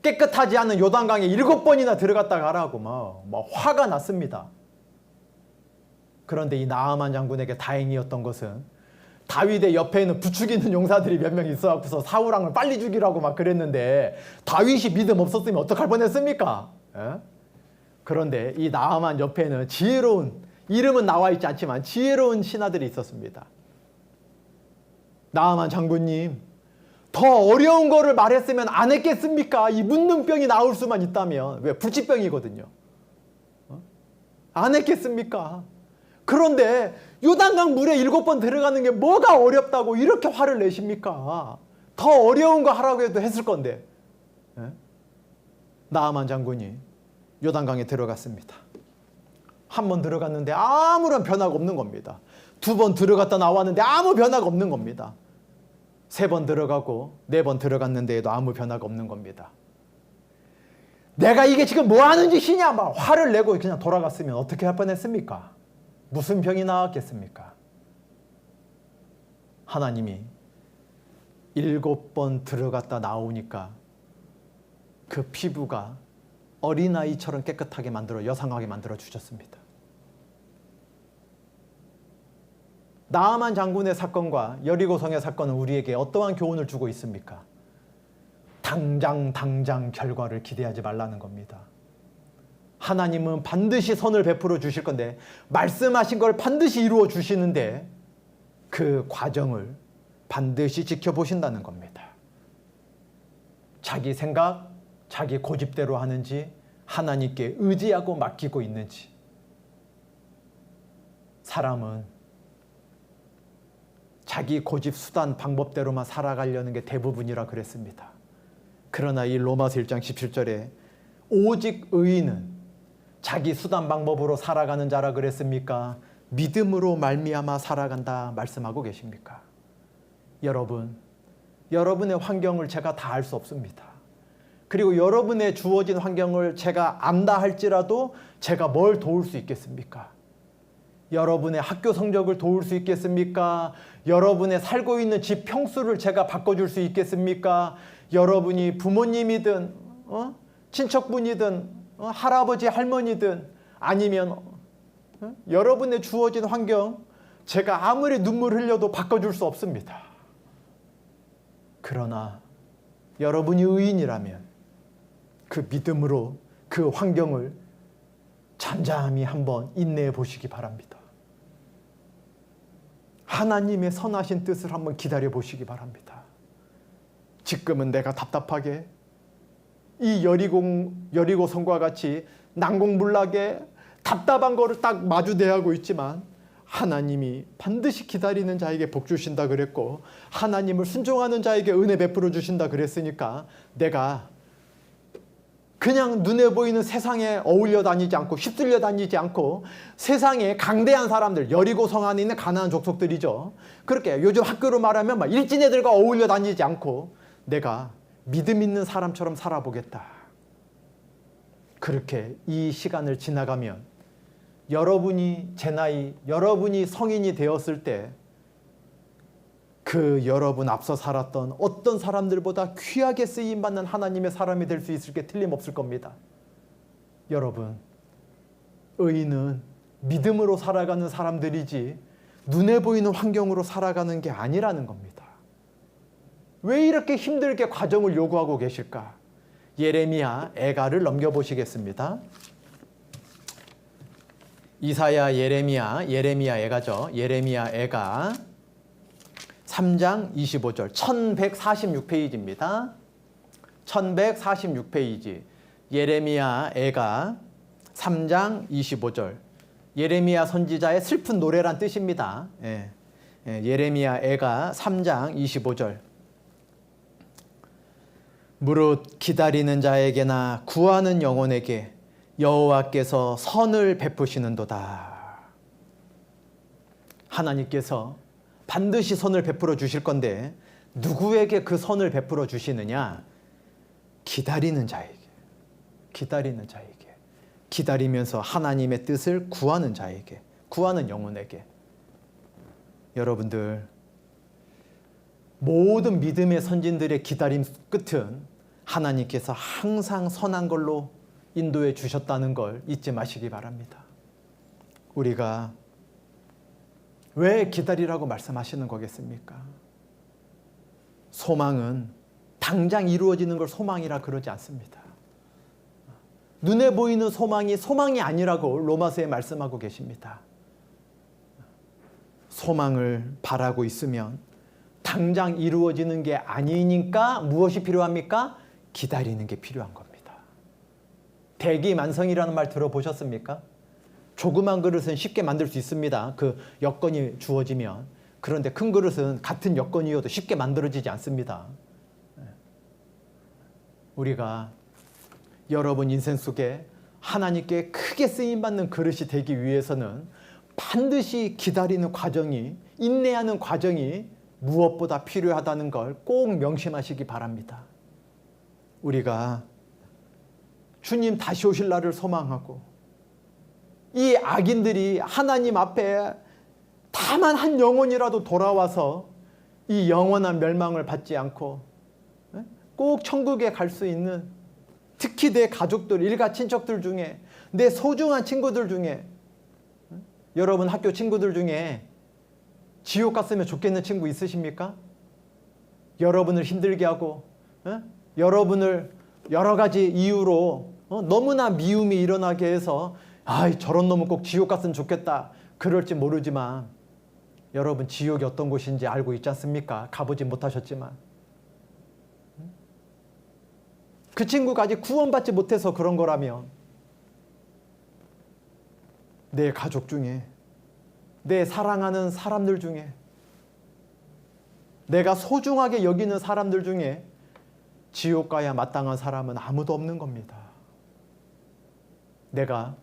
깨끗하지 않은 요단강에 7번이나 들어갔다 가라고 막 화가 났습니다. 그런데 이 나아만 장군에게 다행이었던 것은 다윗의 옆에는 부추기는 용사들이 몇 명 있어갖고서 사울 왕을 빨리 죽이라고 막 그랬는데 다윗이 믿음 없었으면 어떡할 뻔했습니까? 예? 그런데 이 나아만 옆에는 지혜로운, 이름은 나와 있지 않지만 지혜로운 신하들이 있었습니다. 나아만 장군님, 더 어려운 거를 말했으면 안 했겠습니까? 이 문둥병이 나올 수만 있다면. 왜? 불치병이거든요. 안 했겠습니까? 그런데 요단강 물에 7번 들어가는 게 뭐가 어렵다고 이렇게 화를 내십니까? 더 어려운 거 하라고 해도 했을 건데. 나아만 장군이 요단강에 들어갔습니다. 한 번 들어갔는데 아무런 변화가 없는 겁니다. 2번 들어갔다 나왔는데 아무 변화가 없는 겁니다. 3번 들어가고 4번 들어갔는데도 아무 변화가 없는 겁니다. 내가 이게 지금 뭐 하는 짓이냐 막 화를 내고 그냥 돌아갔으면 어떻게 할 뻔했습니까? 무슨 병이 나왔겠습니까? 하나님이 7번 들어갔다 나오니까 그 피부가 어린아이처럼 깨끗하게 만들어 여상하게 만들어 주셨습니다. 나아만 장군의 사건과 여리고성의 사건은 우리에게 어떠한 교훈을 주고 있습니까? 당장 결과를 기대하지 말라는 겁니다. 하나님은 반드시 선을 베풀어 주실 건데 말씀하신 걸 반드시 이루어 주시는데 그 과정을 반드시 지켜보신다는 겁니다. 자기 생각, 자기 고집대로 하는지 하나님께 의지하고 맡기고 있는지. 사람은 자기 고집, 수단, 방법대로만 살아가려는 게 대부분이라 그랬습니다. 그러나 이 로마서 1장 17절에 오직 의인은 자기 수단 방법으로 살아가는 자라 그랬습니까? 믿음으로 말미암아 살아간다 말씀하고 계십니까? 여러분, 여러분의 환경을 제가 다 알 수 없습니다. 그리고 여러분의 주어진 환경을 제가 안다 할지라도 제가 뭘 도울 수 있겠습니까? 여러분의 학교 성적을 도울 수 있겠습니까? 여러분의 살고 있는 집 평수를 제가 바꿔줄 수 있겠습니까? 여러분이 부모님이든 친척분이든 할아버지 할머니든 아니면 여러분의 주어진 환경 제가 아무리 눈물 흘려도 바꿔줄 수 없습니다. 그러나 여러분이 의인이라면 그 믿음으로 그 환경을 잠잠히 한번 인내해 보시기 바랍니다. 하나님의 선하신 뜻을 한번 기다려 보시기 바랍니다. 지금은 내가 답답하게 이 여리고성과 같이 난공불락에 답답한 거를 딱 마주대하고 있지만 하나님이 반드시 기다리는 자에게 복 주신다 그랬고 하나님을 순종하는 자에게 은혜 베풀어 주신다 그랬으니까 내가 그냥 눈에 보이는 세상에 어울려 다니지 않고 휩쓸려 다니지 않고 세상에 강대한 사람들, 여리고성 안에 있는 가난한 족속들이죠. 그렇게 요즘 학교로 말하면 막 일진 애들과 어울려 다니지 않고 내가 믿음 있는 사람처럼 살아보겠다. 그렇게 이 시간을 지나가면 여러분이 제 나이, 여러분이 성인이 되었을 때 그 여러분 앞서 살았던 어떤 사람들보다 귀하게 쓰임받는 하나님의 사람이 될 수 있을 게 틀림없을 겁니다. 여러분, 의인은 믿음으로 살아가는 사람들이지 눈에 보이는 환경으로 살아가는 게 아니라는 겁니다. 왜 이렇게 힘들게 과정을 요구하고 계실까? 예레미야 애가를 넘겨보시겠습니다. 이사야, 예레미야 애가죠. 예레미야 애가 3장 25절 1146페이지입니다. 1146페이지 예레미야 애가 3장 25절 예레미야 선지자의 슬픈 노래란 뜻입니다. 예레미야 애가 3장 25절 무릇 기다리는 자에게나 구하는 영혼에게 여호와께서 선을 베푸시는도다. 하나님께서 반드시 선을 베풀어 주실 건데 누구에게 그 선을 베풀어 주시느냐? 기다리는 자에게. 기다리면서 하나님의 뜻을 구하는 자에게, 구하는 영혼에게. 여러분들, 모든 믿음의 선진들의 기다림 끝은 하나님께서 항상 선한 걸로 인도해 주셨다는 걸 잊지 마시기 바랍니다. 우리가 왜 기다리라고 말씀하시는 거겠습니까? 소망은 당장 이루어지는 걸 소망이라 그러지 않습니다. 눈에 보이는 소망이 소망이 아니라고 로마서에 말씀하고 계십니다. 소망을 바라고 있으면 당장 이루어지는 게 아니니까 무엇이 필요합니까? 기다리는 게 필요한 겁니다. 대기만성이라는 말 들어보셨습니까? 조그만 그릇은 쉽게 만들 수 있습니다. 그 여건이 주어지면. 그런데 큰 그릇은 같은 여건이어도 쉽게 만들어지지 않습니다. 우리가 여러분 인생 속에 하나님께 크게 쓰임받는 그릇이 되기 위해서는 반드시 기다리는 과정이, 인내하는 과정이 무엇보다 필요하다는 걸 꼭 명심하시기 바랍니다. 우리가 주님 다시 오실 날을 소망하고 이 악인들이 하나님 앞에 다만 한 영혼이라도 돌아와서 이 영원한 멸망을 받지 않고 꼭 천국에 갈 수 있는, 특히 내 가족들, 일가 친척들 중에, 내 소중한 친구들 중에, 여러분 학교 친구들 중에 지옥 갔으면 좋겠는 친구 있으십니까? 여러분을 힘들게 하고 여러분을 여러 가지 이유로 너무나 미움이 일어나게 해서 저런 놈은 꼭 지옥 갔으면 좋겠다 그럴지 모르지만 여러분 지옥이 어떤 곳인지 알고 있지 않습니까? 가보지 못하셨지만 그 친구가 아직 구원받지 못해서 그런 거라면 내 가족 중에, 내 사랑하는 사람들 중에, 내가 소중하게 여기는 사람들 중에 지옥 가야 마땅한 사람은 아무도 없는 겁니다. 내가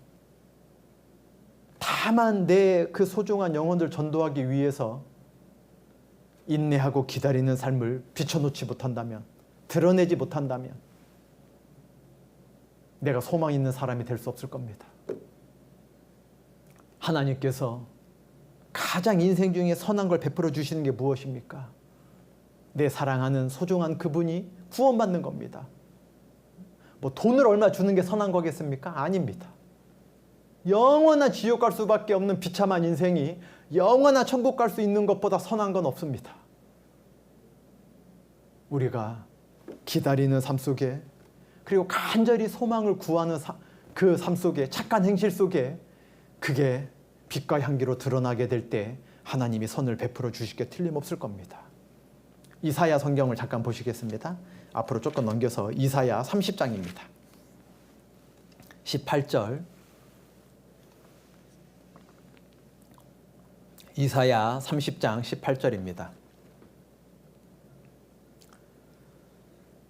다만 내 그 소중한 영혼들 전도하기 위해서 인내하고 기다리는 삶을 비춰놓지 못한다면, 드러내지 못한다면 내가 소망 있는 사람이 될 수 없을 겁니다. 하나님께서 가장 인생 중에 선한 걸 베풀어 주시는 게 무엇입니까? 내 사랑하는 소중한 그분이 구원받는 겁니다. 뭐 돈을 얼마 주는 게 선한 거겠습니까? 아닙니다. 영원한 지옥 갈 수밖에 없는 비참한 인생이 영원한 천국 갈 수 있는 것보다 선한 건 없습니다. 우리가 기다리는 삶 속에, 그리고 간절히 소망을 구하는 그 삶 속에, 착한 행실 속에 그게 빛과 향기로 드러나게 될 때 하나님이 선을 베풀어 주실 게 틀림없을 겁니다. 이사야 성경을 잠깐 보시겠습니다. 앞으로 조금 넘겨서 이사야 30장입니다. 18절. 이사야 30장 18절입니다.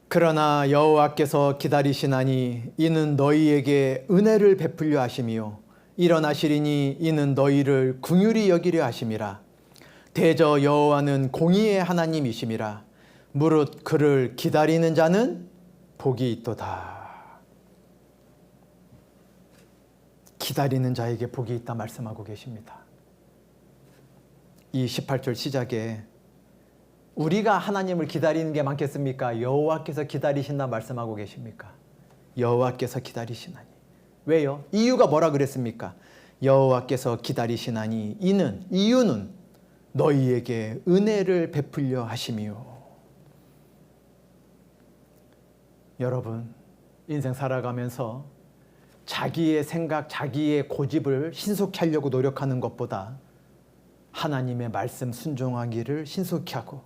그러나 여호와께서 기다리시나니 이는 너희에게 은혜를 베풀려 하심이요 일어나시리니 이는 너희를 긍휼히 여기려 하심이라. 대저 여호와는 공의의 하나님이심이라. 무릇 그를 기다리는 자는 복이 있도다. 기다리는 자에게 복이 있다 말씀하고 계십니다. 이 18절 시작에 우리가 하나님을 기다리는 게 많겠습니까? 여호와께서 기다리신다 말씀하고 계십니까? 여호와께서 기다리시나니. 왜요? 이유가 뭐라 그랬습니까? 여호와께서 기다리시나니 이유는 너희에게 은혜를 베풀려 하심이요. 여러분 인생 살아가면서 자기의 생각, 자기의 고집을 신속히 하려고 노력하는 것보다 하나님의 말씀 순종하기를 신속히 하고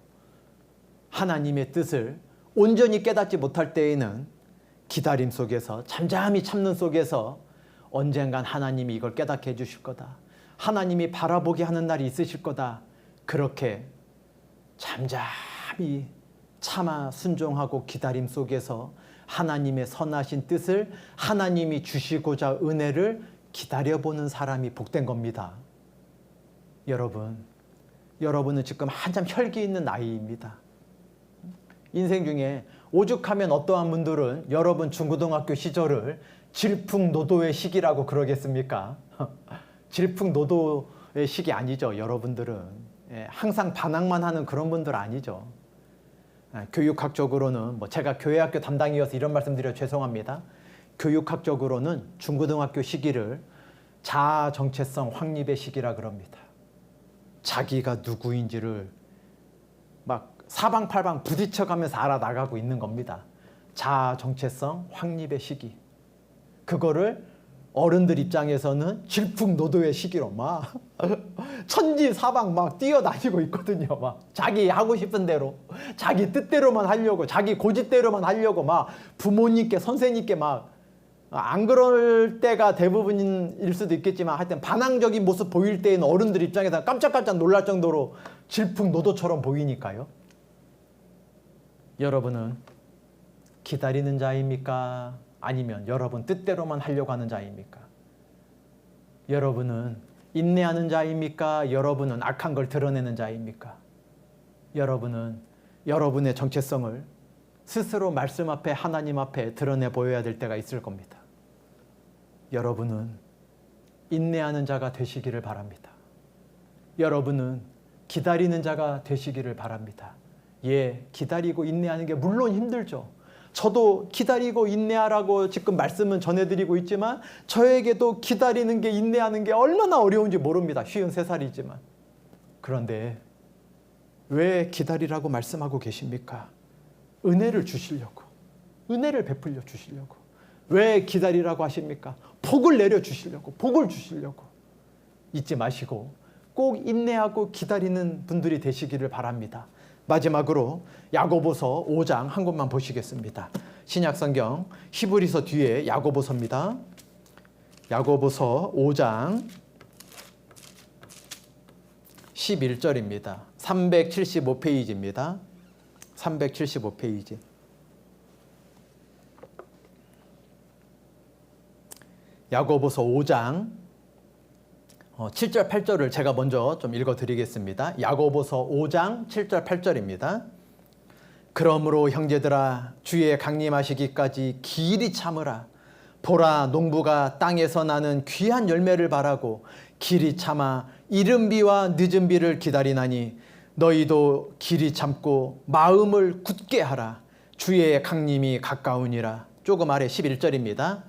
하나님의 뜻을 온전히 깨닫지 못할 때에는 기다림 속에서, 잠잠히 참는 속에서 언젠간 하나님이 이걸 깨닫게 해주실 거다, 하나님이 바라보게 하는 날이 있으실 거다, 그렇게 잠잠히 참아 순종하고 기다림 속에서 하나님의 선하신 뜻을, 하나님이 주시고자 은혜를 기다려보는 사람이 복된 겁니다. 여러분은 지금 한참 혈기 있는 나이입니다. 인생 중에 오죽하면 어떠한 분들은 여러분 중고등학교 시절을 질풍노도의 시기라고 그러겠습니까? 질풍노도의 시기 아니죠. 여러분들은 항상 반항만 하는 그런 분들 아니죠. 교육학적으로는 제가 교회학교 담당이어서 이런 말씀 드려 죄송합니다. 교육학적으로는 중고등학교 시기를 자아 정체성 확립의 시기라 그럽니다. 자기가 누구인지를 막 사방팔방 부딪혀가면서 알아나가고 있는 겁니다. 자아 정체성 확립의 시기. 그거를 어른들 입장에서는 질풍노도의 시기로 막 천지사방 막 뛰어다니고 있거든요. 막 자기 하고 싶은 대로, 자기 뜻대로만 하려고, 자기 고집대로만 하려고 막 부모님께, 선생님께 막, 안 그럴 때가 대부분일 수도 있겠지만 하여튼 반항적인 모습 보일 때에는 어른들 입장에서 깜짝깜짝 놀랄 정도로 질풍노도처럼 보이니까요. 여러분은 기다리는 자입니까? 아니면 여러분 뜻대로만 하려고 하는 자입니까? 여러분은 인내하는 자입니까? 여러분은 악한 걸 드러내는 자입니까? 여러분은 여러분의 정체성을 스스로 말씀 앞에, 하나님 앞에 드러내 보여야 될 때가 있을 겁니다. 여러분은 인내하는 자가 되시기를 바랍니다. 여러분은 기다리는 자가 되시기를 바랍니다. 예, 기다리고 인내하는 게 물론 힘들죠. 저도 기다리고 인내하라고 지금 말씀은 전해드리고 있지만 저에게도 기다리는 게, 인내하는 게 얼마나 어려운지 모릅니다. 53살이지만. 그런데 왜 기다리라고 말씀하고 계십니까? 은혜를 주시려고, 은혜를 베풀려 주시려고. 왜 기다리라고 하십니까? 복을 내려 주시려고, 복을 주시려고. 잊지 마시고 꼭 인내하고 기다리는 분들이 되시기를 바랍니다. 마지막으로 야고보서 5장 한 곳만 보시겠습니다. 신약성경 히브리서 뒤에 야고보서입니다. 야고보서 5장 11절입니다. 375페이지입니다. 375페이지. 야고보서 5장 7절 8절을 제가 먼저 좀 읽어드리겠습니다. 야고보서 5장 7절 8절입니다. 그러므로 형제들아 주의 강림하시기까지 길이 참으라. 보라 농부가 땅에서 나는 귀한 열매를 바라고 길이 참아 이른 비와 늦은 비를 기다리나니 너희도 길이 참고 마음을 굳게 하라. 주의 강림이 가까우니라. 조금 아래 11절입니다.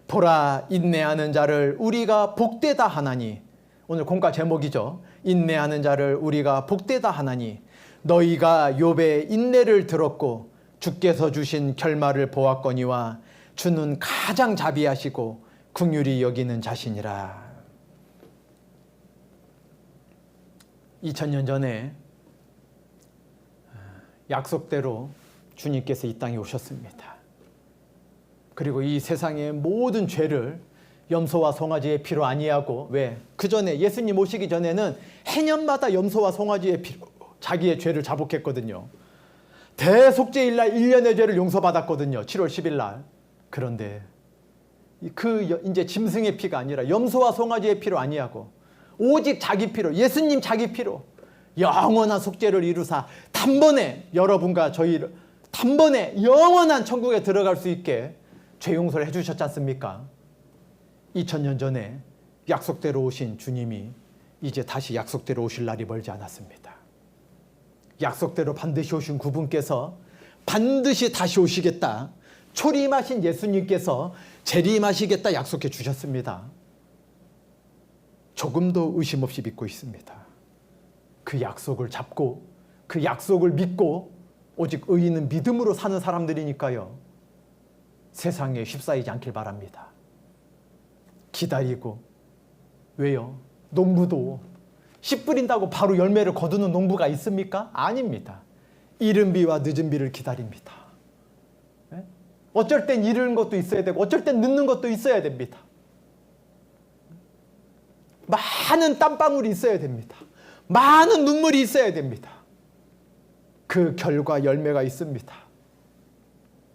보라 인내하는 자를 우리가 복되다 하나니, 오늘 공과 제목이죠. 인내하는 자를 우리가 복되다 하나니 너희가 욥의 인내를 들었고 주께서 주신 결말을 보았거니와 주는 가장 자비하시고 긍휼히 여기는 자신이라. 2000년 전에 약속대로 주님께서 이 땅에 오셨습니다. 그리고 이 세상의 모든 죄를 염소와 송아지의 피로 아니하고, 왜? 그 전에 예수님 오시기 전에는 해년마다 염소와 송아지의 피로 자기의 죄를 자복했거든요. 대속죄일날 1년의 죄를 용서받았거든요. 7월 10일 날. 그런데 이제 짐승의 피가 아니라 염소와 송아지의 피로 아니하고 오직 자기 피로, 예수님 자기 피로 영원한 속죄를 이루사 단번에 여러분과 저희를 단번에 영원한 천국에 들어갈 수 있게 죄 용서를 해주셨지 않습니까? 2000년 전에 약속대로 오신 주님이 이제 다시 약속대로 오실 날이 멀지 않았습니다. 약속대로 반드시 오신 그분께서 반드시 다시 오시겠다. 초림하신 예수님께서 재림하시겠다 약속해 주셨습니다. 조금도 의심 없이 믿고 있습니다. 그 약속을 잡고 그 약속을 믿고 오직 의인은 믿음으로 사는 사람들이니까요. 세상에 휩싸이지 않길 바랍니다. 기다리고, 왜요? 농부도 씨 뿌린다고 바로 열매를 거두는 농부가 있습니까? 아닙니다. 이른 비와 늦은 비를 기다립니다. 네? 어쩔 땐 이른 것도 있어야 되고 어쩔 땐 늦는 것도 있어야 됩니다. 많은 땀방울이 있어야 됩니다. 많은 눈물이 있어야 됩니다. 그 결과 열매가 있습니다.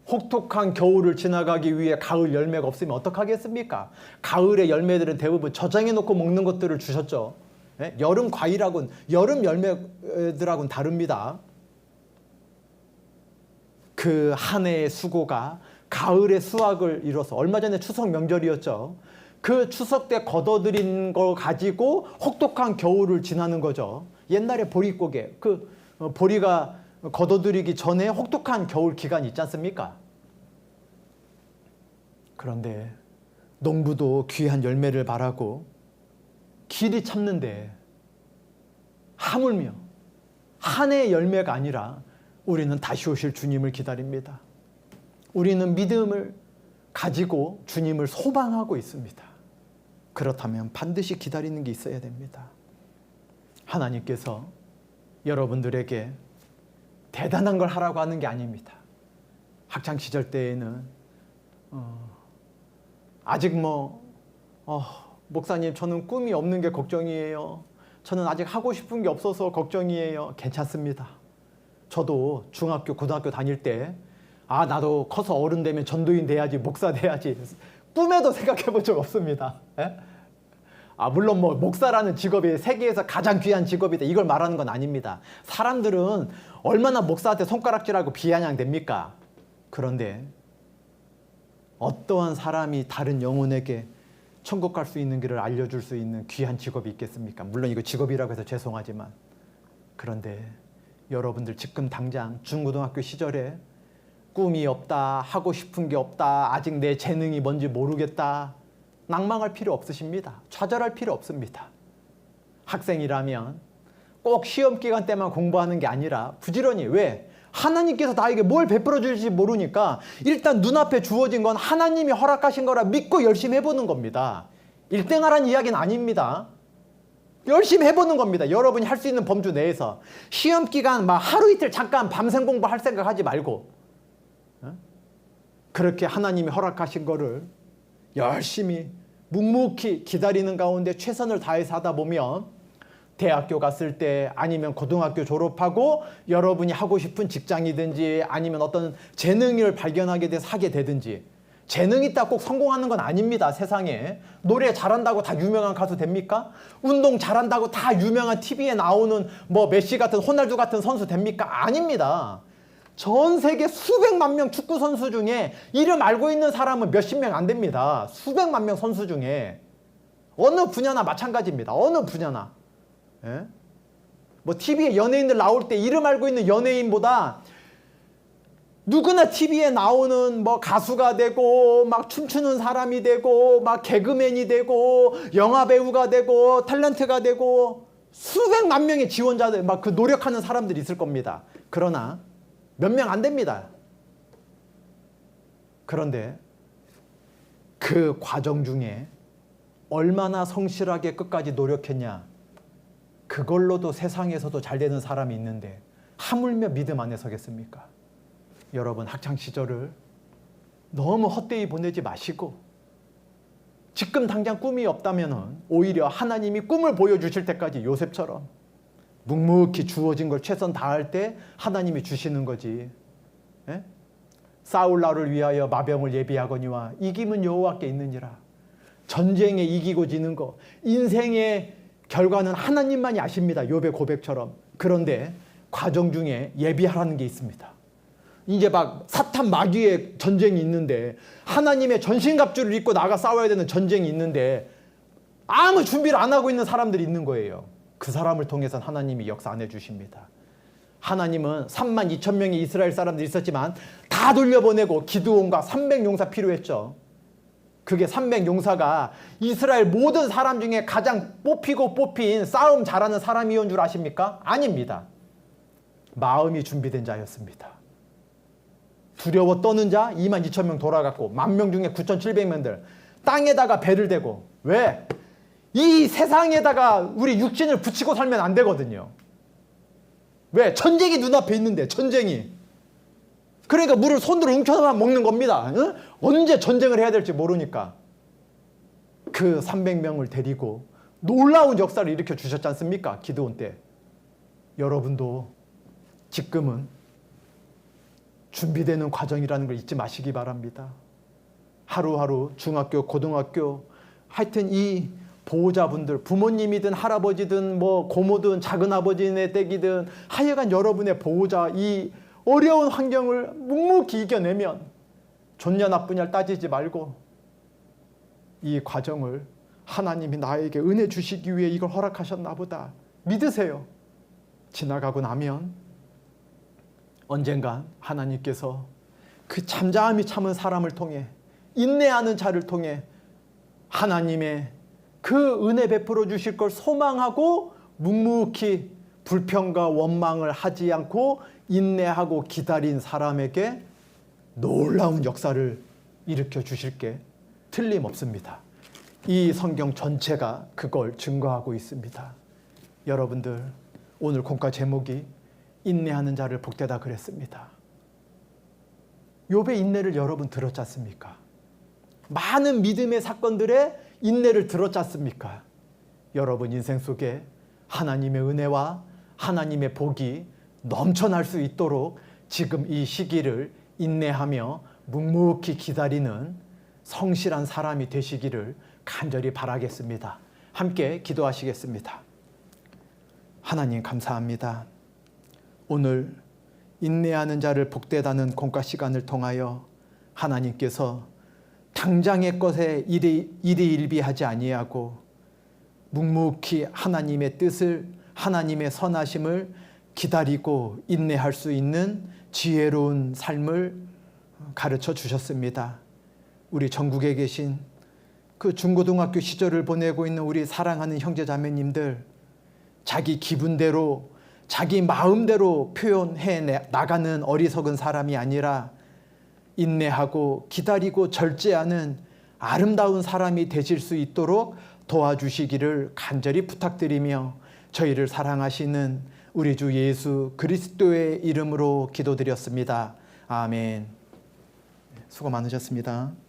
혹독한 겨울을 지나가기 위해 가을 열매가 없으면 어떡하겠습니까? 가을의 열매들은 대부분 저장해 놓고 먹는 것들을 주셨죠. 네? 여름 과일하고는, 여름 열매들하고는 다릅니다. 그 한 해의 수고가 가을의 수확을 이뤄서, 얼마 전에 추석 명절이었죠. 그 추석 때 걷어들인 걸 가지고 혹독한 겨울을 지나는 거죠. 옛날에 보릿고개, 보리가 걷어들이기 전에 혹독한 겨울 기간이 있지 않습니까? 그런데 농부도 귀한 열매를 바라고 길이 참는데 하물며 한 해의 열매가 아니라 우리는 다시 오실 주님을 기다립니다. 우리는 믿음을 가지고 주님을 소망하고 있습니다. 그렇다면 반드시 기다리는 게 있어야 됩니다. 하나님께서 여러분들에게 대단한 걸 하라고 하는 게 아닙니다. 학창시절 때에는 아직 목사님 저는 꿈이 없는 게 걱정이에요. 저는 아직 하고 싶은 게 없어서 걱정이에요. 괜찮습니다. 저도 중학교, 고등학교 다닐 때 나도 커서 어른 되면 전도인 돼야지, 목사 돼야지 꿈에도 생각해 본 적 없습니다. 예? 물론 목사라는 직업이 세계에서 가장 귀한 직업이다 이걸 말하는 건 아닙니다. 사람들은 얼마나 목사한테 손가락질하고 비아냥됩니까? 그런데 어떠한 사람이 다른 영혼에게 천국 갈 수 있는 길을 알려줄 수 있는 귀한 직업이 있겠습니까? 물론 이거 직업이라고 해서 죄송하지만, 그런데 여러분들 지금 당장 중고등학교 시절에 꿈이 없다, 하고 싶은 게 없다, 아직 내 재능이 뭔지 모르겠다, 낭망할 필요 없으십니다. 좌절할 필요 없습니다. 학생이라면 꼭 시험 기간 때만 공부하는 게 아니라 부지런히, 왜? 하나님께서 나에게 뭘 베풀어 줄지 모르니까 일단 눈앞에 주어진 건 하나님이 허락하신 거라 믿고 열심히 해보는 겁니다. 1등 하라는 이야기는 아닙니다. 열심히 해보는 겁니다. 여러분이 할 수 있는 범주 내에서. 시험 기간 하루 이틀 잠깐 밤샘 공부할 생각하지 말고 그렇게 하나님이 허락하신 거를 열심히 묵묵히 기다리는 가운데 최선을 다해서 하다 보면 대학교 갔을 때, 아니면 고등학교 졸업하고 여러분이 하고 싶은 직장이든지 아니면 어떤 재능을 발견하게 돼서 하게 되든지, 재능 있다고 꼭 성공하는 건 아닙니다. 세상에 노래 잘한다고 다 유명한 가수 됩니까? 운동 잘한다고 다 유명한 TV에 나오는 메시 같은, 호날두 같은 선수 됩니까? 아닙니다. 전 세계 수백만 명 축구 선수 중에 이름 알고 있는 사람은 몇십 명 안 됩니다. 수백만 명 선수 중에. 어느 분야나 마찬가지입니다. 어느 분야나. 예? TV에 연예인들 나올 때 이름 알고 있는 연예인보다 누구나 TV에 나오는 가수가 되고 춤추는 사람이 되고 개그맨이 되고 영화배우가 되고 탤런트가 되고 수백만 명의 지원자들, 그 노력하는 사람들이 있을 겁니다. 그러나 몇 명 안 됩니다. 그런데 그 과정 중에 얼마나 성실하게 끝까지 노력했냐, 그걸로도 세상에서도 잘 되는 사람이 있는데 하물며 믿음 안에 서겠습니까? 여러분, 학창시절을 너무 헛되이 보내지 마시고 지금 당장 꿈이 없다면 오히려 하나님이 꿈을 보여주실 때까지 요셉처럼 묵묵히 주어진 걸 최선 다할 때 하나님이 주시는 거지. 예? 싸울 날을 위하여 마병을 예비하거니와 이김은 여호와께 있느니라. 전쟁에 이기고 지는 거, 인생의 결과는 하나님만이 아십니다. 욥의 고백처럼. 그런데 과정 중에 예비하라는 게 있습니다. 이제 사탄 마귀의 전쟁이 있는데, 하나님의 전신갑주를 입고 나가 싸워야 되는 전쟁이 있는데 아무 준비를 안 하고 있는 사람들이 있는 거예요. 그 사람을 통해서 하나님이 역사 안 해주십니다. 하나님은 32,000명의 이스라엘 사람들이 있었지만 다 돌려보내고 기드온과 300용사 필요했죠. 그게 300용사가 이스라엘 모든 사람 중에 가장 뽑히고 뽑힌 싸움 잘하는 사람이었는 줄 아십니까? 아닙니다. 마음이 준비된 자였습니다. 두려워 떠는 자 22,000명 돌아갔고, 10,000명 중에 9,700명들 땅에다가 배를 대고. 왜? 이 세상에다가 우리 육신을 붙이고 살면 안 되거든요. 왜? 전쟁이 눈앞에 있는데, 전쟁이. 그러니까 물을 손으로 웅켜서만 먹는 겁니다. 응? 언제 전쟁을 해야 될지 모르니까. 그 300명을 데리고 놀라운 역사를 일으켜 주셨지 않습니까? 기드온 때. 여러분도 지금은 준비되는 과정이라는 걸 잊지 마시기 바랍니다. 하루하루 중학교, 고등학교, 하여튼 이 보호자분들, 부모님이든 할아버지든 고모든 작은아버지네 댁이든 하여간 여러분의 보호자, 이 어려운 환경을 묵묵히 이겨내면 좋냐 나쁘냐를 따지지 말고 이 과정을 하나님이 나에게 은혜 주시기 위해 이걸 허락하셨나 보다 믿으세요. 지나가고 나면 언젠간 하나님께서 그 잠잠히 참은 사람을 통해, 인내하는 자를 통해 하나님의 그 은혜 베풀어 주실 걸 소망하고 묵묵히 불평과 원망을 하지 않고 인내하고 기다린 사람에게 놀라운 역사를 일으켜 주실 게 틀림없습니다. 이 성경 전체가 그걸 증거하고 있습니다. 여러분들, 오늘 공과 제목이 인내하는 자를 복되다 그랬습니다. 욥의 인내를 여러분 들었지 않습니까? 많은 믿음의 사건들의 인내를 들었지 않습니까? 여러분 인생 속에 하나님의 은혜와 하나님의 복이 넘쳐날 수 있도록 지금 이 시기를 인내하며 묵묵히 기다리는 성실한 사람이 되시기를 간절히 바라겠습니다. 함께 기도하시겠습니다. 하나님 감사합니다. 오늘 인내하는 자를 복되다는 공과 시간을 통하여 하나님께서 당장의 것에 일희일비하지 아니하고 묵묵히 하나님의 뜻을, 하나님의 선하심을 기다리고 인내할 수 있는 지혜로운 삶을 가르쳐 주셨습니다. 우리 전국에 계신 그 중고등학교 시절을 보내고 있는 우리 사랑하는 형제자매님들, 자기 기분대로 자기 마음대로 표현해 나가는 어리석은 사람이 아니라 인내하고 기다리고 절제하는 아름다운 사람이 되실 수 있도록 도와주시기를 간절히 부탁드리며 저희를 사랑하시는 우리 주 예수 그리스도의 이름으로 기도드렸습니다. 아멘. 수고 많으셨습니다.